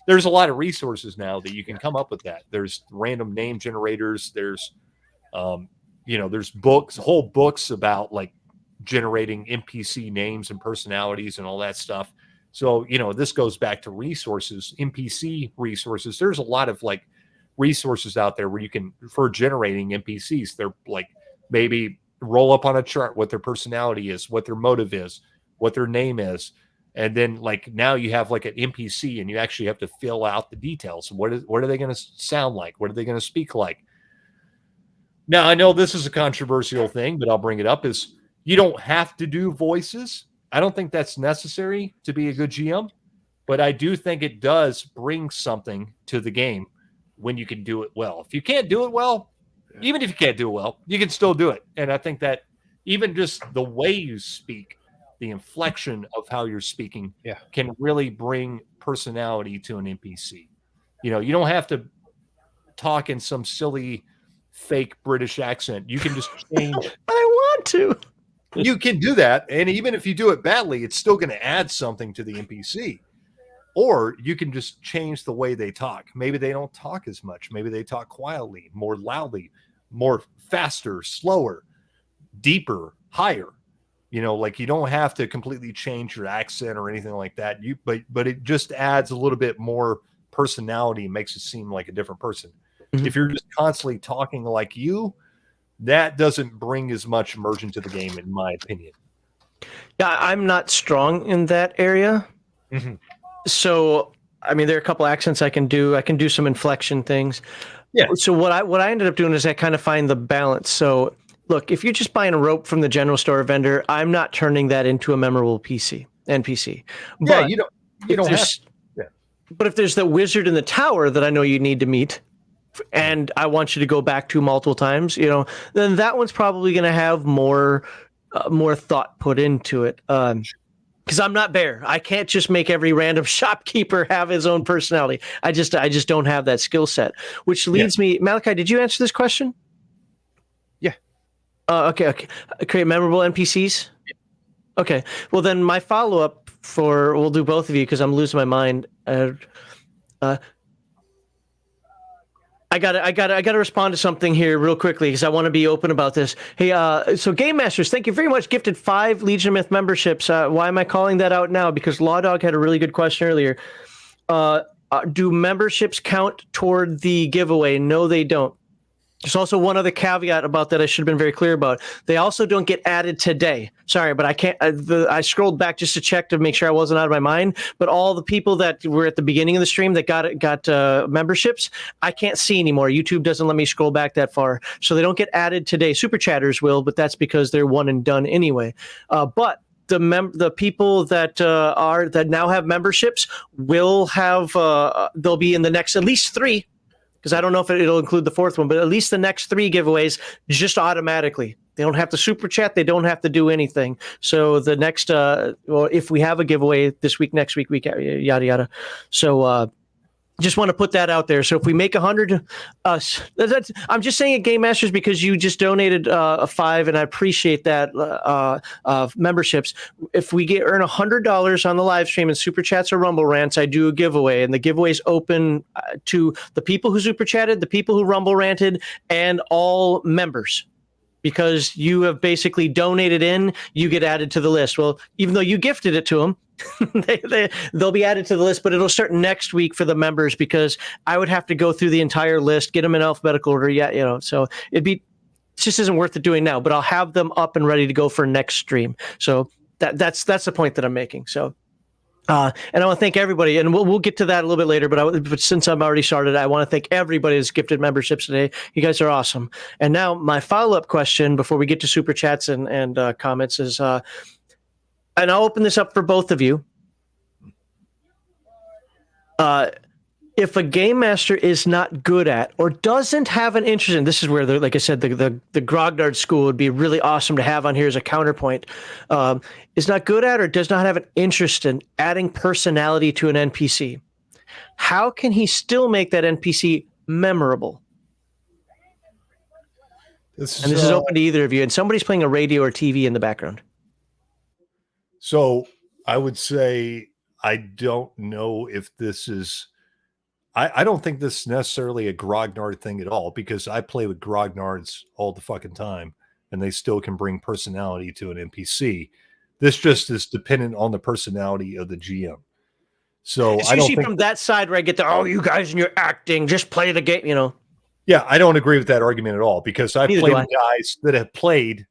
there's a lot of resources now that you can come up with that. There's random name generators. There's there's whole books about generating NPC names and personalities and all that stuff. So, this goes back to resources, NPC resources. There's a lot of resources out there where for generating NPCs, they're maybe roll up on a chart what their personality is, what their motive is, what their name is. And then now you have an NPC and you actually have to fill out the details. What are they going to sound like? What are they going to speak like? Now, I know this is a controversial thing, but I'll bring it up, is you don't have to do voices. I don't think that's necessary to be a good GM, but I do think it does bring something to the game when you can do it well. If you can't do it well, even if you can't do it well, you can still do it. And I think that even just the way you speak, the inflection of how you're speaking can really bring personality to an NPC. You know, you don't have to talk in some silly fake British accent. You can just change. I want to. You can do that. And even if you do it badly, it's still going to add something to the NPC. Or you can just change the way they talk. Maybe they don't talk as much. Maybe they talk quietly, more loudly, more faster, slower, deeper, higher. You know, like you don't have to completely change your accent or anything like that. But it just adds a little bit more personality and makes it seem like a different person. Mm-hmm. If you're just constantly talking like you, that doesn't bring as much immersion to the game, in my opinion. Yeah, I'm not strong in that area. Mm-hmm. So, I mean, there are a couple accents I can do. I can do some inflection things. Yeah. So what I ended up doing is I kind of find the balance. So, look, if you're just buying a rope from the general store vendor, I'm not turning that into a memorable NPC. Yeah, but you don't have to. Yeah. But if there's the wizard in the tower that I know you need to meet, and I want you to go back to multiple times, you know, then that one's probably going to have more thought put into it. Because I'm not Bear. I can't just make every random shopkeeper have his own personality. I just don't have that skill set. Which leads me, Malachi, did you answer this question? Yeah. Okay. Create memorable NPCs? Yeah. Okay. Well, then my follow-up we'll do both of you because I'm losing my mind. I gotta respond to something here real quickly because I want to be open about this. Hey, so Game Masters, thank you very much. Gifted 5 Legion of Myth memberships. Why am I calling that out now? Because Law Dog had a really good question earlier. Do memberships count toward the giveaway? No, they don't. There's also one other caveat about that I should have been very clear about. They also don't get added today. Sorry, but I can't. I scrolled back just to check to make sure I wasn't out of my mind. But all the people that were at the beginning of the stream that got memberships, I can't see anymore. YouTube doesn't let me scroll back that far, so they don't get added today. Super chatters will, but that's because they're one and done anyway. But the people that now have memberships will have. They'll be in the next at least 3. Because I don't know if it'll include the 4th one, but at least the next 3 giveaways just automatically. They don't have to super chat. They don't have to do anything. So the next, if we have a giveaway this week, next week, yada, yada. So just want to put that out there. So if we make 100, I'm just saying it, Game Masters, because you just donated a 5, and I appreciate that memberships. If we earn $100 on the live stream and super chats or Rumble rants, I do a giveaway, and the giveaway is open to the people who super chatted, the people who Rumble ranted, and all members. Because you have basically donated in, you get added to the list. Well, even though you gifted it to them, they'll be added to the list, but it'll start next week for the members because I would have to go through the entire list, get them in alphabetical order. Yeah, you know, so it just isn't worth it doing now. But I'll have them up and ready to go for next stream. So that's the point that I'm making. So. And I want to thank everybody, and we'll get to that a little bit later. But since I've already started, I want to thank everybody who's gifted memberships today. You guys are awesome. And now my follow-up question before we get to super chats and comments is, and I'll open this up for both of you. If a game master is not good at or doesn't have an interest in, this is where, like I said, the Grognard school would be really awesome to have on here as a counterpoint. Is not good at or does not have an interest in adding personality to an NPC. How can he still make that NPC memorable? This is open to either of you. And somebody's playing a radio or TV in the background. So I would say I don't know if this is. I don't think this is necessarily a grognard thing at all, because I play with grognards all the fucking time and they still can bring personality to an NPC. This just is dependent on the personality of the GM. So it's usually from that side where I get you guys and your acting, just play the game, you know. Yeah, I don't agree with that argument at all, because I've played with guys that played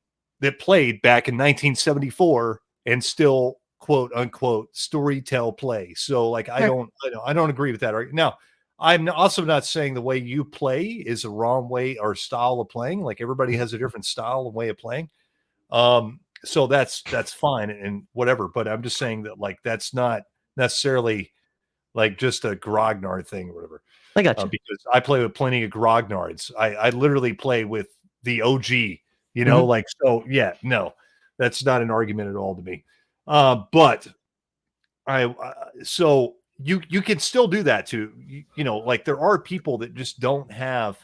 back in 1974 and still quote unquote storytell play. So like I don't agree with that argument. Now, I'm also not saying the way you play is a wrong way or style of playing. Like everybody has a different style and way of playing. So that's fine and whatever. But I'm just saying that like that's not necessarily like just a grognard thing or whatever. I got you. Because I play with plenty of grognards. I literally play with the OG, you know, like, so yeah, no, that's not an argument at all to me. But so you can still do that too. You know, like there are people that just don't have,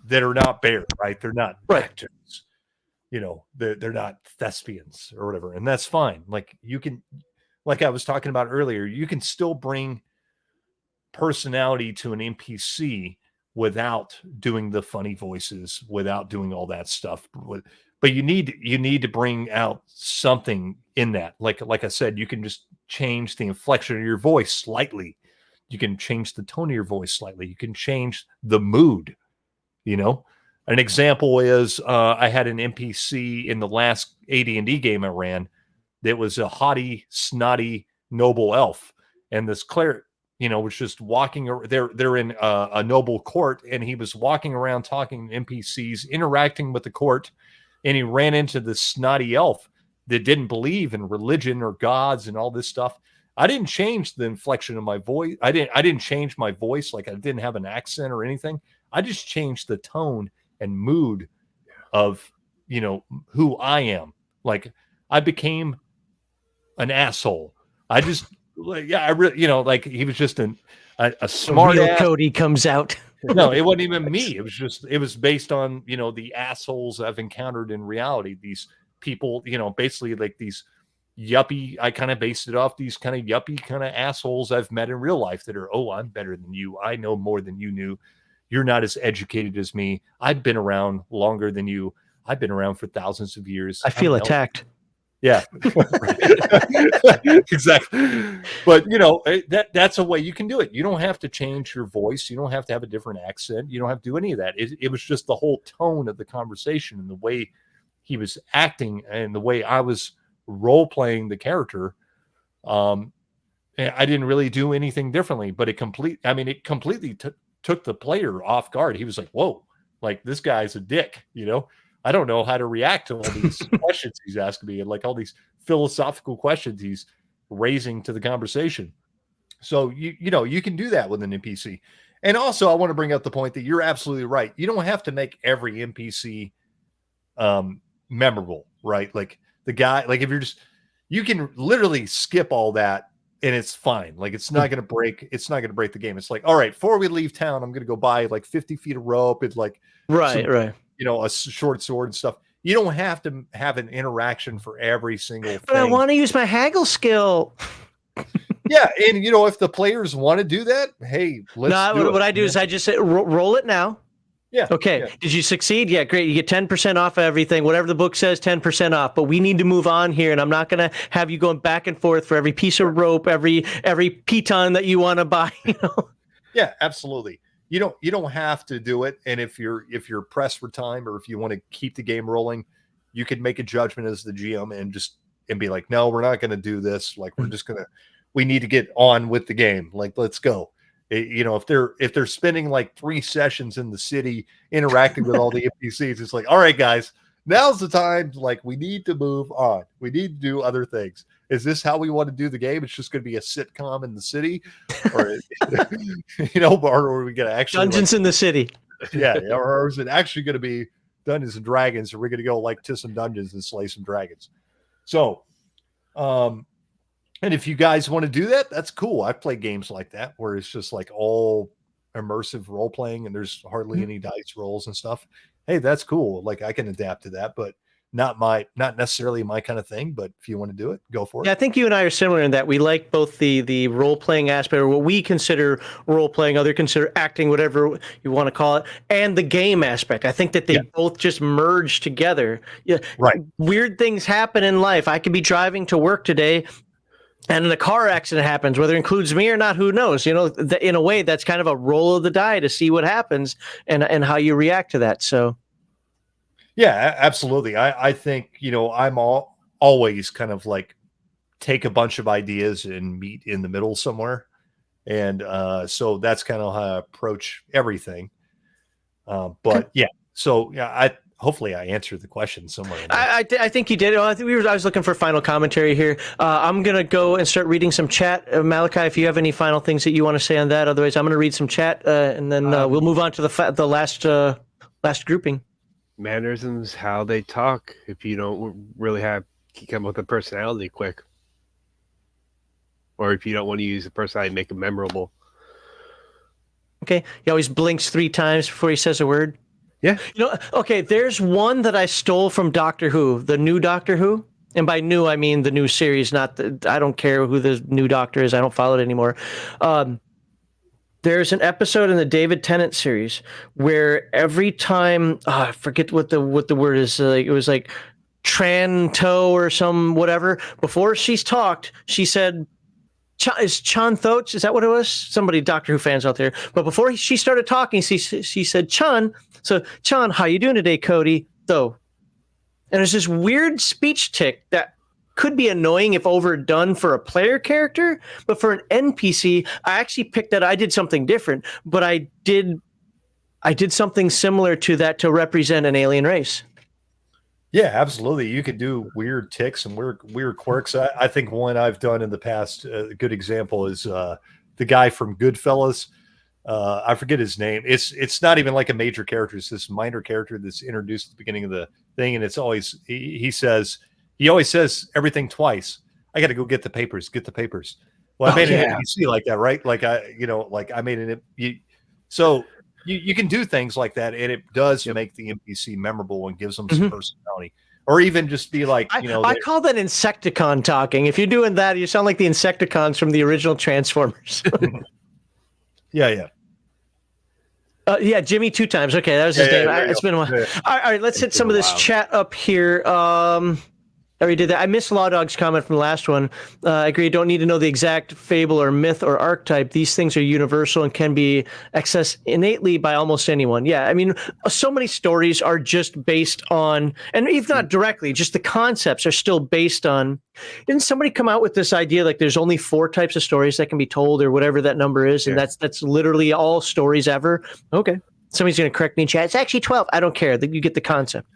that are not bear, right? They're not actors, you know, they're not thespians or whatever. And that's fine. Like you can, like I was talking about earlier, you can still bring personality to an NPC without doing the funny voices, without doing all that stuff. But you need to bring out something in that. Like I said, you can just change the inflection of your voice slightly. You can change the tone of your voice slightly. You can change the mood. You know, an example is I had an NPC in the last AD&D game I ran that was a haughty, snotty, noble elf, and this cleric, you know, was just walking. They're in a noble court, and he was walking around talking to NPCs, interacting with the court, and he ran into this snotty elf that didn't believe in religion or gods and all this stuff. I didn't change the inflection of my voice. I didn't change my voice. Like I didn't have an accent or anything. I just changed the tone and mood of, you know, who I am. Like I became an asshole. I just, like, yeah, I really, you know, like he was just a smart Real ass. Cody comes out. No, it wasn't even me. It was based on, you know, the assholes I've encountered in reality. These people, you know, basically like these yuppie, I kind of based it off these kind of yuppie kind of assholes I've met in real life that are, oh, I'm better than you. I know more than you knew. You're not as educated as me. I've been around longer than you. I've been around for thousands of years. I feel attacked. Yeah, exactly. But you know, that's a way you can do it. You don't have to change your voice. You don't have to have a different accent. You don't have to do any of that. It was just the whole tone of the conversation and the way he was acting and the way I was role playing the character. I didn't really do anything differently, but it completely took the player off guard. He was like, "Whoa, like this guy's a dick," you know. I don't know how to react to all these questions he's asking me and like all these philosophical questions he's raising to the conversation. So you know, you can do that with an NPC. And also I want to bring up the point that you're absolutely right. You don't have to make every NPC memorable, right? Like the guy, like if you're just, you can literally skip all that and it's fine. Like it's not going to break the game. It's like, all right, before we leave town, I'm going to go buy like 50 feet of rope and like right. You know, a short sword and stuff. You don't have to have an interaction for every single thing. But I want to use my haggle skill. Yeah, and you know, if the players want to do that, hey, let's do it. What I do is I just say, roll it now. Yeah. Okay. Yeah. Did you succeed? Yeah, great. You get 10% off of everything. Whatever the book says, 10% off. But we need to move on here, and I'm not going to have you going back and forth for every piece of rope, every piton that you want to buy. You know? Yeah, absolutely. You don't have to do it. And if you're pressed for time or if you want to keep the game rolling, you can make a judgment as the GM and be like, no, we're not going to do this. Like we need to get on with the game. Like, let's go. You know, if they're spending like 3 sessions in the city interacting with all the NPCs, it's like, all right, guys, now's the time. Like, we need to move on. We need to do other things. Is this how we want to do the game? It's just going to be a sitcom in the city, or you know, or are we going to actually Dungeons in the City? Yeah, or is it actually going to be Dungeons and Dragons? Or we're going to go like to some dungeons and slay some dragons? So, and if you guys want to do that, that's cool. I've played games like that where it's just like all immersive role playing and there's hardly any dice rolls and stuff. Hey, that's cool. Like I can adapt to that, but not necessarily my kind of thing. But if you want to do it, go for it. Yeah, I think you and I are similar in that we like both the role playing aspect, or what we consider role playing, other consider acting, whatever you want to call it, and the game aspect. I think that they both just merge together. Yeah, right. Weird things happen in life. I could be driving to work today, and a car accident happens, whether it includes me or not, who knows? You know, in a way, that's kind of a roll of the die to see what happens and how you react to that. So, yeah, absolutely. I think, you know, I'm always kind of like take a bunch of ideas and meet in the middle somewhere. And so that's kind of how I approach everything. But yeah, so yeah, hopefully I answered the question somewhere. I think you did. I was looking for final commentary here. I'm gonna go and start reading some chat. Malachi, if you have any final things that you want to say on that, otherwise I'm gonna read some chat, and then we'll move on to the last grouping. Mannerisms, how they talk. If you don't really come up with a personality quick, or if you don't want to use a personality, make it memorable. Okay, he always blinks 3 times before he says a word. Yeah. Okay, there's one that I stole from Doctor Who, the new Doctor Who. And by new, I mean the new series, I don't care who the new Doctor is. I don't follow it anymore. There's an episode in the David Tennant series where every time, I forget what the word is. It was like Tranto or some whatever. Before she's talked, she said, is Chan Thoch? Is that what it was? Somebody, Doctor Who fans out there. But before she started talking, she said, Chan. So, Chan, how you doing today, Cody? Though. And there's this weird speech tick that could be annoying if overdone for a player character. But for an NPC, I actually picked that I did something different. But I did something similar to that to represent an alien race. Yeah, absolutely. You could do weird ticks and weird quirks. I think one I've done in the past, a good example is the guy from Goodfellas. I forget his name. It's not even like a major character. It's this minor character that's introduced at the beginning of the thing, and it's always he always says everything twice. I got to go get the papers. Get the papers. Well, I made an NPC like that, right? Like I made an. So you can do things like that, and it does make the NPC memorable and gives them some personality. Or even just be like, I call that Insecticon talking. If you're doing that, you sound like the Insecticons from the original Transformers. Yeah. Yeah, Jimmy 2 times. Okay, that was his name. It's been a while. Yeah. All right, let's hit some of this chat up here. I already did that. I missed Law Dog's comment from the last one. I agree. Don't need to know the exact fable or myth or archetype. These things are universal and can be accessed innately by almost anyone. Yeah, I mean, so many stories are just based on, and if not directly, just the concepts are still based on. Didn't somebody come out with this idea like there's only 4 types of stories that can be told, or whatever that number is, and that's literally all stories ever? Okay, somebody's going to correct me in chat. It's actually 12. I don't care. You get the concept.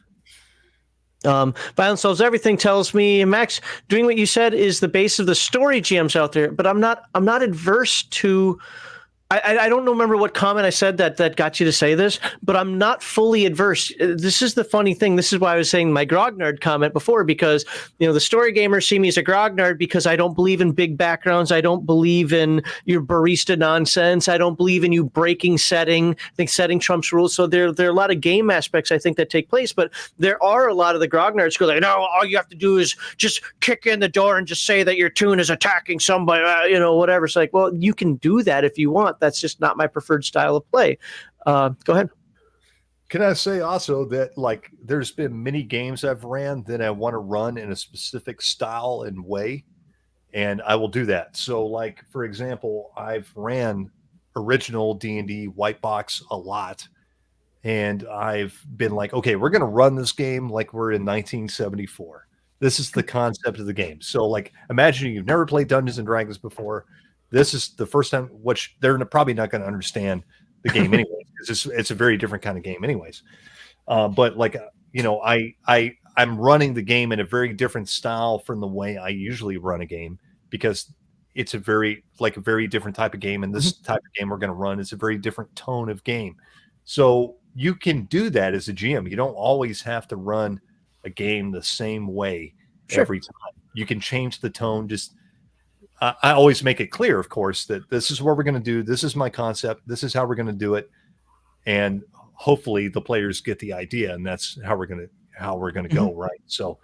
Violence Solves Everything tells me, Max, doing what you said is the base of the story GMs out there, but I'm not adverse to. I don't remember what comment I said that got you to say this, but I'm not fully adverse. This is the funny thing. This is why I was saying my grognard comment before, because the story gamers see me as a grognard because I don't believe in big backgrounds. I don't believe in your barista nonsense. I don't believe in you breaking setting. I think setting trumps rules. So there are a lot of game aspects I think that take place, but there are a lot of the grognards who go like, no, all you have to do is just kick in the door and just say that your toon is attacking somebody, whatever. It's like, well, you can do that if you want. That's just not my preferred style of play. Go ahead. Can I say also that like there's been many games I've ran that I want to run in a specific style and way, and I will do that. So like, for example, I've ran original D&D white box a lot, and I've been like, okay, we're going to run this game like we're in 1974. This is the concept of the game. So like, imagine you've never played Dungeons and Dragons before. This is the first time, which they're probably not going to understand the game anyway, because it's a very different kind of game anyways. But like, I'm running the game in a very different style from the way I usually run a game, because it's a very different type of game. And this type of game we're going to run is a very different tone of game. So you can do that as a GM. You don't always have to run a game the same way every time. You can change the tone. Just I always make it clear, of course, that this is what we're going to do. This is my concept. This is how we're going to do it. And hopefully the players get the idea, and that's how we're going to go. Right. So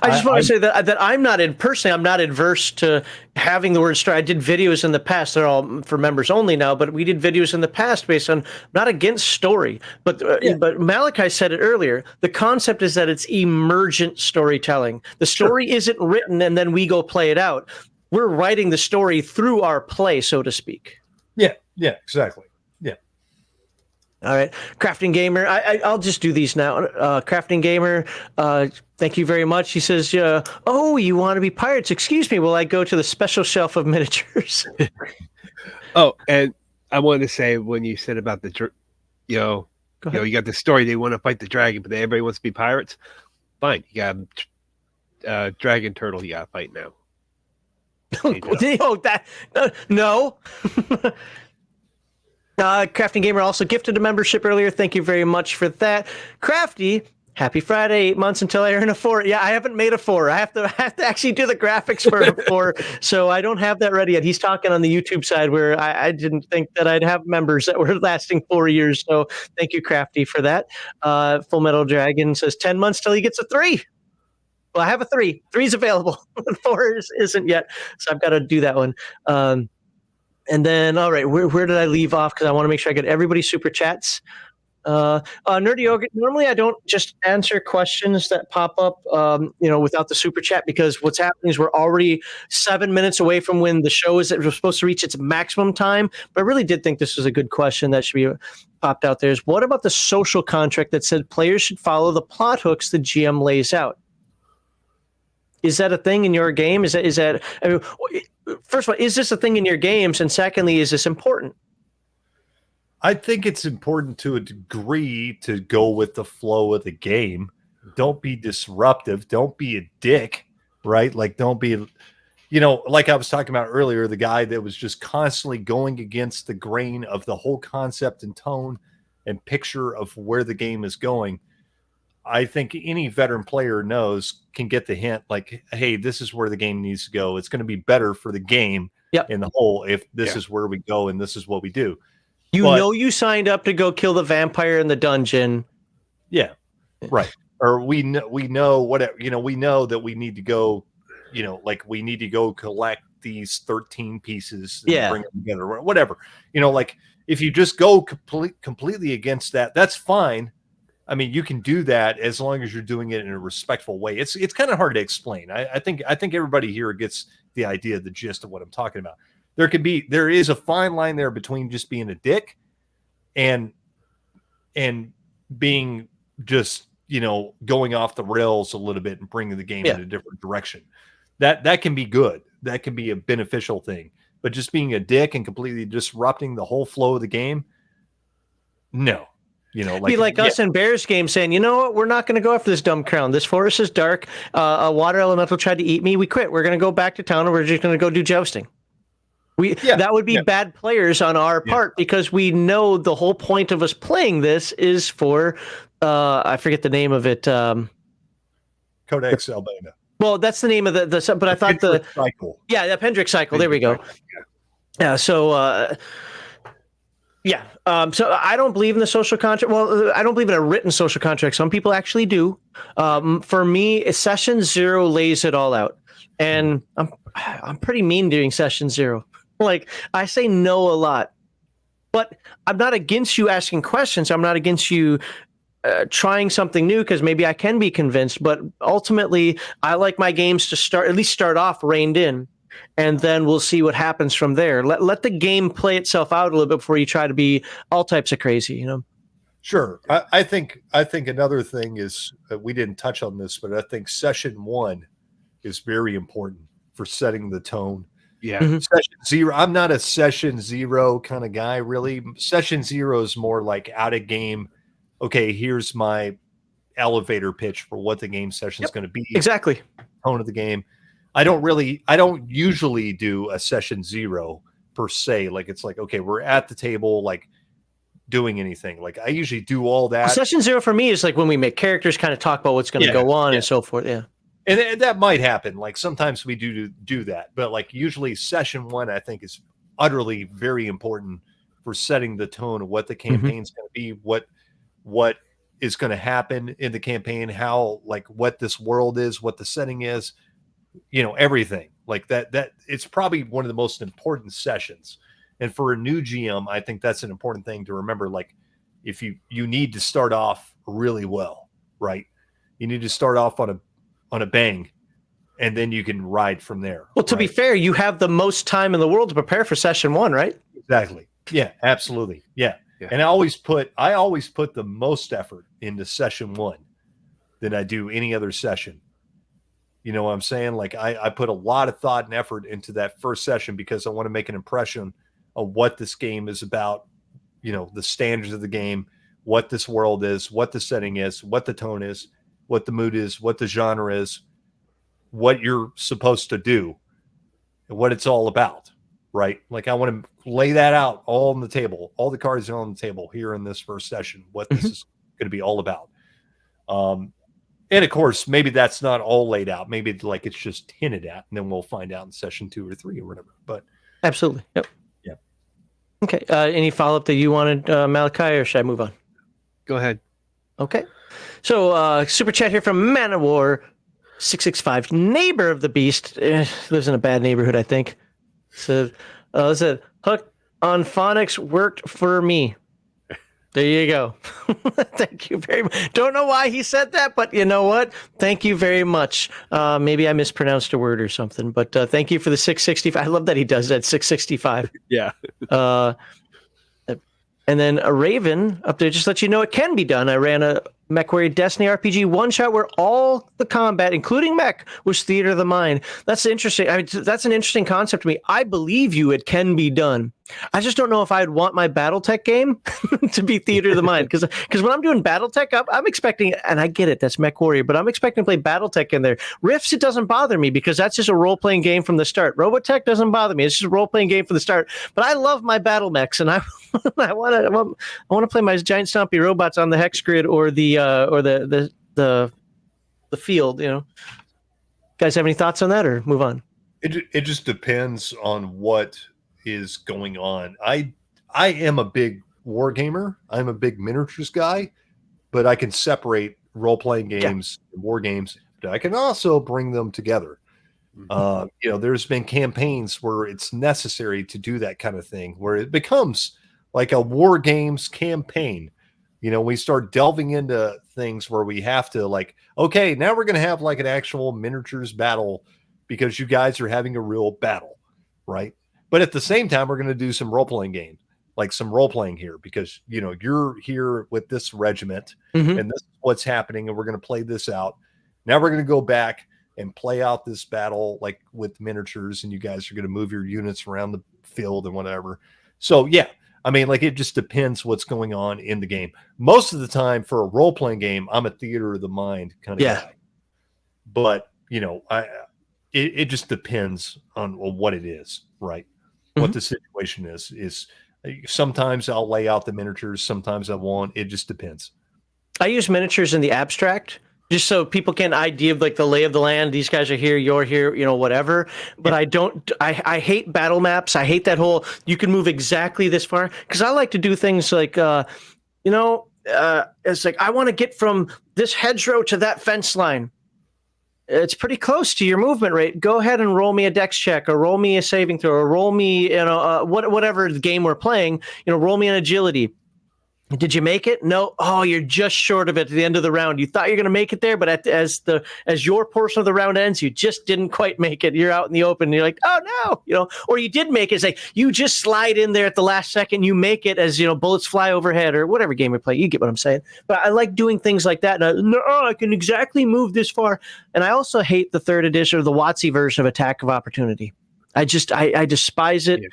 I just want to say that I'm not adverse to having the word story. I did videos in the past. They're all for members only now, but we did videos in the past based on, not against story, but Malachi said it earlier. The concept is that it's emergent storytelling. The story isn't written and then we go play it out. We're writing the story through our play, so to speak. Yeah, exactly. Yeah. All right. Crafting Gamer, I'll just do these now. Crafting Gamer, thank you very much. He says, oh, you want to be pirates? Excuse me, will I go to the special shelf of miniatures? Oh, and I wanted to say when you said about the, you know, Go you know, ahead. you got the story they want to fight the dragon, but everybody wants to be pirates. Fine, you got dragon turtle. You got to fight now. Change it up. Oh, that no. Crafting Gamer also gifted a membership earlier. Thank you very much for that. Crafty, happy Friday. 8 months until I earn a 4. Yeah, I haven't made a 4. I have to actually do the graphics for a 4, so I don't have that ready yet. He's talking on the YouTube side where I didn't think that I'd have members that were lasting 4 years. So thank you, Crafty, for that. Full Metal Dragon says 10 months till he gets a 3. Well, I have a 3. 3's available. 4 isn't yet, so I've got to do that one. And then, all right, where did I leave off? Because I want to make sure I get everybody's super chats. Nerdy Yogurt, normally I don't just answer questions that pop up, without the super chat, because what's happening is we're already 7 minutes away from when the show is supposed to reach its maximum time. But I really did think this was a good question that should be popped out there. Is what about the social contract that said players should follow the plot hooks the GM lays out? Is that a thing in your game? Is that? I mean, first of all, is this a thing in your games? And secondly, is this important? I think it's important to a degree to go with the flow of the game. Don't be disruptive. Don't be a dick, right? Like, don't be, like I was talking about earlier, the guy that was just constantly going against the grain of the whole concept and tone and picture of where the game is going. I think any veteran player can get the hint, like, hey, this is where the game needs to go. It's going to be better for the game in the whole if this is where we go and this is what we do. You signed up to go kill the vampire in the dungeon. Yeah, right. Or we know whatever, we know that we need to go, we need to go collect these 13 pieces and bring them together or whatever. Like if you just go completely against that, that's fine. I mean, you can do that as long as you're doing it in a respectful way. It's kind of hard to explain. I think everybody here gets the idea, the gist of what I'm talking about. There is a fine line there between just being a dick and being just, going off the rails a little bit and bringing the game in a different direction. That can be good. That can be a beneficial thing. But just being a dick and completely disrupting the whole flow of the game, no. Be like us in Bears game saying, you know what, we're not going to go after this dumb crown. This forest is dark. A water elemental tried to eat me. We quit. We're going to go back to town and we're just going to go do jousting. That would be bad players on our part because we know the whole point of us playing this is for, I forget the name of it. Codex Albana. Well, that's the name of the but I thought the cycle. Yeah, the Pendrick cycle. There we go. Yeah. So, so I don't believe in the social contract. Well, I don't believe in a written social contract. Some people actually do. For me, session 0 lays it all out, and I'm pretty mean during session 0. Like I say no a lot, but I'm not against you asking questions. I'm not against you trying something new because maybe I can be convinced. But ultimately, I like my games to start off reined in. And then we'll see what happens from there. Let the game play itself out a little bit before you try to be all types of crazy, Sure. I think another thing is we didn't touch on this, but I think session 1 is very important for setting the tone. Yeah. Mm-hmm. Session 0. I'm not a session 0 kind of guy, really. Session 0 is more like out of game. Okay, here's my elevator pitch for what the game session is going to be. Exactly. Tone of the game. I don't usually do a session 0 per se. Like it's like, okay, we're at the table, like doing anything. Like I usually do all that. Session 0 for me is like when we make characters, kind of talk about what's going to go on and so forth. Yeah. And that might happen. Like sometimes we do that, but like usually session 1, I think is utterly very important for setting the tone of what the campaign's going to be, what is going to happen in the campaign, how, like what this world is, what the setting is. Everything like that it's probably one of the most important sessions. And for a new GM, I think that's an important thing to remember. Like if you need to start off really well, right? You need to start off on a bang and then you can ride from there. Well, to be fair, you have the most time in the world to prepare for session 1, right? Exactly. Yeah, absolutely. Yeah. And I always put the most effort into session 1 than I do any other session. You know what I'm saying? Like I put a lot of thought and effort into that first session because I want to make an impression of what this game is about, the standards of the game, what this world is, what the setting is, what the tone is, what the mood is, what the genre is, what you're supposed to do, and what it's all about, right? Like I want to lay that out all on the table. All the cards are on the table here in this first session, what this is going to be all about. And of course, maybe that's not all laid out. Maybe like it's just hinted at, and then we'll find out in session 2 or 3 or whatever. But absolutely. Yep. Yeah. Okay. Any follow-up that you wanted, Malachi, or should I move on? Go ahead. Okay. So super chat here from Manowar 665, neighbor of the beast. Lives in a bad neighborhood, I think. So said Hook on Phonics worked for me. There you go. Thank you very much. Don't know why he said that, but you know what? Thank you very much. Maybe I mispronounced a word or something, but thank you for the 665. I love that he does that, 665. Yeah. And then a Raven up there, just let you know it can be done. I ran a MechWarrior Destiny RPG one-shot where all the combat, including mech, was theater of the mind. That's interesting. I mean, that's an interesting concept to me. I believe you, it can be done. I just don't know if I'd want my BattleTech game to be theater of the mind. Because when I'm doing BattleTech, I'm expecting, and I get it, that's MechWarrior, but I'm expecting to play BattleTech in there. Rifts, it doesn't bother me because that's just a role-playing game from the start. Robotech doesn't bother me. It's just a role-playing game from the start. But I love my battle mechs, and I want to play my giant stompy robots on the hex grid or the field. Guys, have any thoughts on that, or move on? It just depends on what is going on. I am a big war gamer. I'm a big miniatures guy, but I can separate role-playing games and war games. But I can also bring them together. There's been campaigns where it's necessary to do that kind of thing, where it becomes like a war games campaign. We start delving into things where we have to like, okay, now we're going to have like an actual miniatures battle because you guys are having a real battle, right? But at the same time, we're going to do some role-playing game, like some role-playing here because, you're here with this regiment and this is what's happening and we're going to play this out. Now we're going to go back and play out this battle like with miniatures and you guys are going to move your units around the field and whatever. So, yeah. I mean, like it just depends what's going on in the game. Most of the time for a role-playing game, I'm a theater of the mind kind of guy. But, it just depends on what it is, right? What the situation is sometimes I'll lay out the miniatures, sometimes I won't. It just depends. I use miniatures in the abstract just so people can idea of like the lay of the land. These guys are here, you're here, whatever. But I hate battle maps. I hate that whole, you can move exactly this far. Because I like to do things like, it's like, I want to get from this hedgerow to that fence line. It's pretty close to your movement rate. Go ahead and roll me a dex check or roll me a saving throw or roll me, whatever the game we're playing, roll me an agility. Did you make it? No. Oh, you're just short of it at the end of the round. You thought you're going to make it there, but as your portion of the round ends, you just didn't quite make it. You're out in the open. And you're like, oh no, or you did make it. It's like you just slide in there at the last second. You make it as bullets fly overhead or whatever game we play. You get what I'm saying. But I like doing things like that. And I can exactly move this far. And I also hate the 3rd edition or the WotC version of Attack of Opportunity. I despise it. Yeah.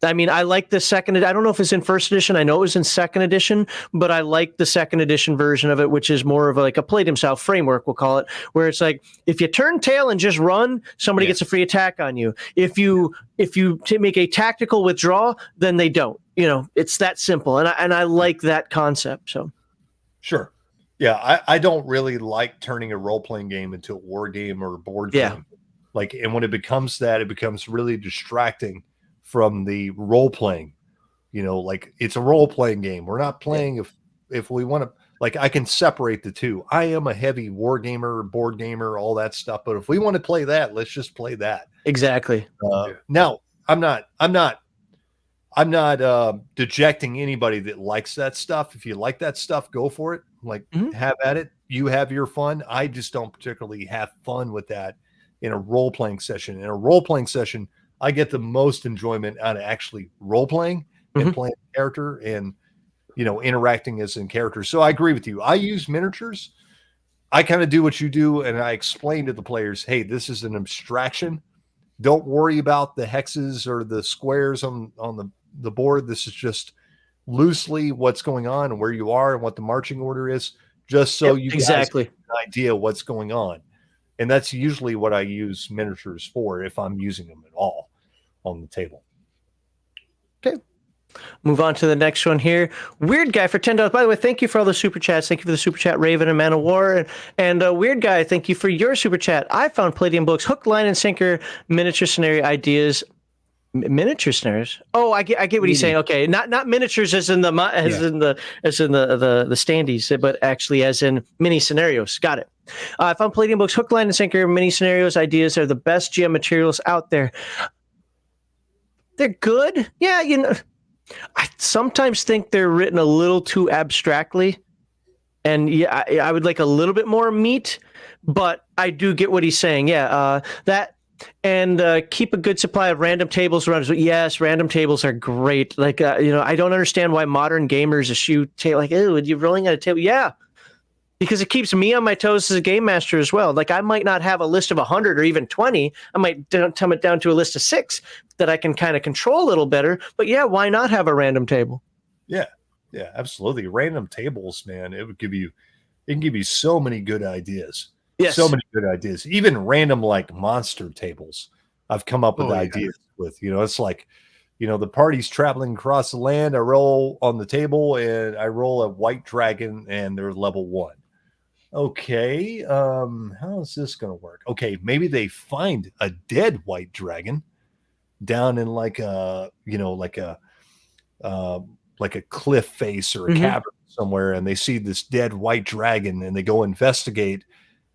I mean, I like the second. I don't know if it's in 1st edition. I know it was in 2nd edition, but I like the 2nd edition version of it, which is more of like a play himself framework, we'll call it, where it's like if you turn tail and just run, somebody gets a free attack on you. If you make a tactical withdrawal, then they don't. It's that simple, and I like that concept. So, sure, yeah, I don't really like turning a role playing game into a war game or a board game. Like, and when it becomes that, it becomes really distracting from the role playing, like it's a role playing game. We're not playing if we want to, like, I can separate the two. I am a heavy war gamer, board gamer, all that stuff. But if we want to play that, let's just play that. Exactly. Now I'm not dejecting anybody that likes that stuff. If you like that stuff, go for it. Like, have at it. You have your fun. I just don't particularly have fun with that in a role playing session. In a role playing session, I get the most enjoyment out of actually role playing and playing a character and, interacting as in character. So I agree with you. I use miniatures. I kind of do what you do. And I explain to the players, hey, this is an abstraction. Don't worry about the hexes or the squares on the the board. This is just loosely what's going on and where you are and what the marching order is, just so you guys have an idea what's going on. And that's usually what I use miniatures for, if I'm using them at all on the table. Okay. Move on to the next one here. Weird Guy for $10. By the way, thank you for all the super chats. Thank you for the super chat, Raven and Man of War. And Weird Guy, thank you for your super chat. I found Palladium books, hook, line, and sinker, miniature scenario ideas. Miniature scenarios. Oh, I get what he's saying. Okay, not miniatures as in the standees, but actually as in mini scenarios. Got it. I found Palladium books, hook, line, and sinker, mini scenarios ideas are the best GM materials out there. They're good. Yeah, I sometimes think they're written a little too abstractly, and yeah, I would like a little bit more meat, but I do get what he's saying. Yeah, that. And keep a good supply of random tables around. Yes, random tables are great. Like, I don't understand why modern gamers eschew like, oh, you're rolling at a table. Yeah, because it keeps me on my toes as a game master as well. Like, I might not have a list of 100 or even 20. I might dumb it down to a list of 6 that I can kind of control a little better. But yeah, why not have a random table? Yeah, absolutely. Random tables, man. It can give you so many good ideas. Yes. So many good ideas, even random like monster tables. I've come up with ideas with, it's like, the party's traveling across the land. I roll on the table and I roll a white dragon and they're level 1. Okay. How is this going to work? Okay. Maybe they find a dead white dragon down in like a cliff face or a cavern somewhere. And they see this dead white dragon and they go investigate.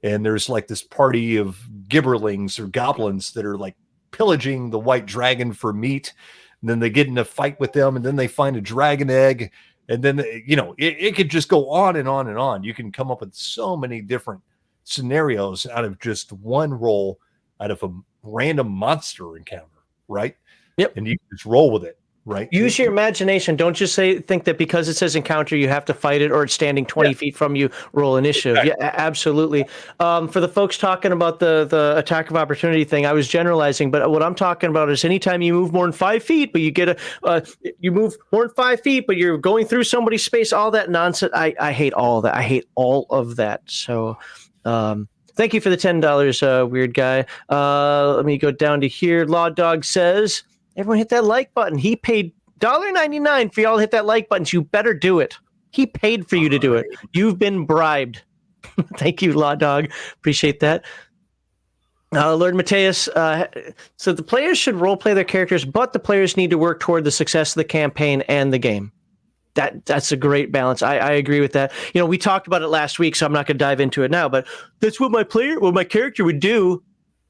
And there's like this party of gibberlings or goblins that are like pillaging the white dragon for meat. And then they get in a fight with them and then they find a dragon egg. And then, it could just go on and on and on. You can come up with so many different scenarios out of just one roll, out of a random monster encounter, right? Yep. And you can just roll with it. Right. Use your imagination. Don't just think that because it says encounter, you have to fight it, or it's standing 20 feet from you, roll initiative. Exactly. Yeah, absolutely. For the folks talking about the attack of opportunity thing, I was generalizing, but what I'm talking about is anytime you move more than 5 feet, but you get you move more than 5 feet, but you're going through somebody's space, all that nonsense. I hate all of that. I hate all of that. So, thank you for the $10, Weird Guy. Let me go down to here. Law Dog says, everyone hit that like button. He paid $1.99 for y'all to hit that like button. So you better do it. He paid for you to do it. You've been bribed. Thank you, Law Dog. Appreciate that. Lord Mateus, so the players should role play their characters, but the players need to work toward the success of the campaign and the game. That's a great balance. I agree with that. We talked about it last week, so I'm not going to dive into it now, but that's what my character would do.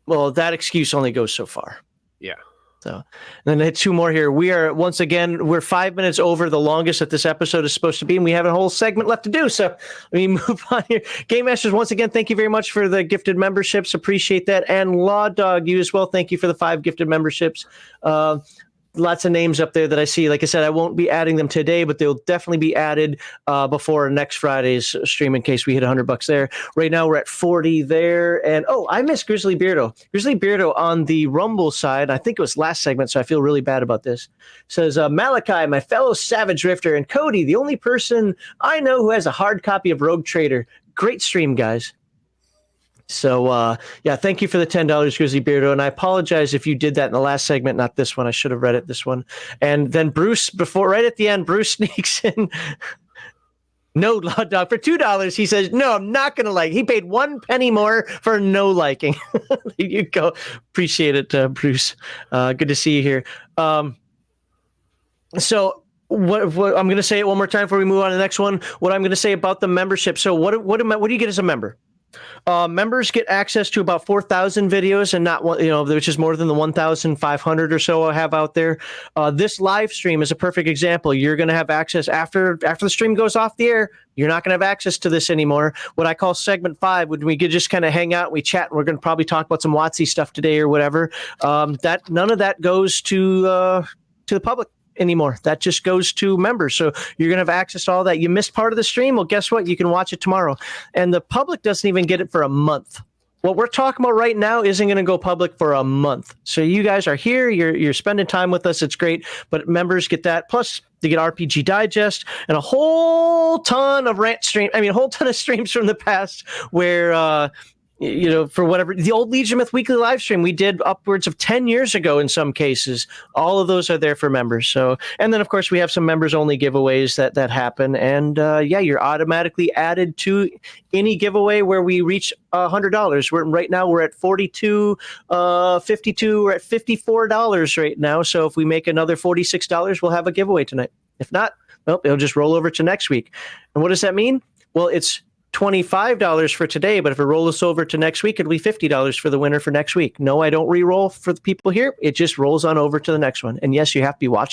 Well, that excuse only goes so far. Yeah. So, and then I hit 2 more here. We're 5 minutes over the longest that this episode is supposed to be, and we have a whole segment left to do. So let me move on here. Game Masters, once again, thank you very much for the gifted memberships. Appreciate that. And Law Dog, you as well. Thank you for the 5 gifted memberships. Lots of names up there that I see. Like I said, I won't be adding them today, but they'll definitely be added before next Friday's stream in case we hit $100 there. Right now we're at 40 there. And I missed Grizzly Beardo. Grizzly Beardo on the Rumble side, I think it was last segment, so I feel really bad about this. Says, Malachi, my fellow Savage Drifter, and Cody, the only person I know who has a hard copy of Rogue Trader. Great stream, guys. So, thank you for the $10, Grizzly Beardo. And I apologize if you did that in the last segment, not this one. I should have read it, this one. And then Bruce, right at the end, Bruce sneaks in. No, Law Dog, for $2. He says, no, I'm not going to like. He paid 1 penny more for no liking. There you go. Appreciate it, Bruce. Good to see you here. So what I'm going to say it one more time before we move on to the next one. What I'm going to say about the membership. So what do you get as a member? Members get access to about 4,000 videos, and not one, which is more than the 1,500 or so I have out there. This live stream is a perfect example. You're going to have access after the stream goes off the air. You're not going to have access to this anymore. What I call segment 5, when we could just kind of hang out, we chat, and we're going to probably talk about some WotC stuff today or whatever. That none of that goes to the public anymore. That just goes to members. So you're going to have access to all that. You missed part of the stream. Well, guess what? You can watch it tomorrow. And the public doesn't even get it for a month. what we're talking about right now isn't going to go public for a month. So you guys are here, you're spending time with us. It's great. But members get that. Plus, they get RPG Digest and a whole ton of a whole ton of streams from the past where, for whatever, the old Legion Myth weekly live stream we did upwards of 10 years ago in some cases. All of those are there for members. So, and then of course we have some members only giveaways that happen. And you're automatically added to any giveaway where we reach $100. Right now we're at 42, 52. We're at $54 right now. So if we make another $46, we'll have a giveaway tonight. If not, well, it'll just roll over to next week. And what does that mean? Well, it's $25 for today, but if it rolls over to next week, it'll be $50 for the winner for next week. No, I don't re-roll for the people here. It just rolls on over to the next one. And yes, you have to be watching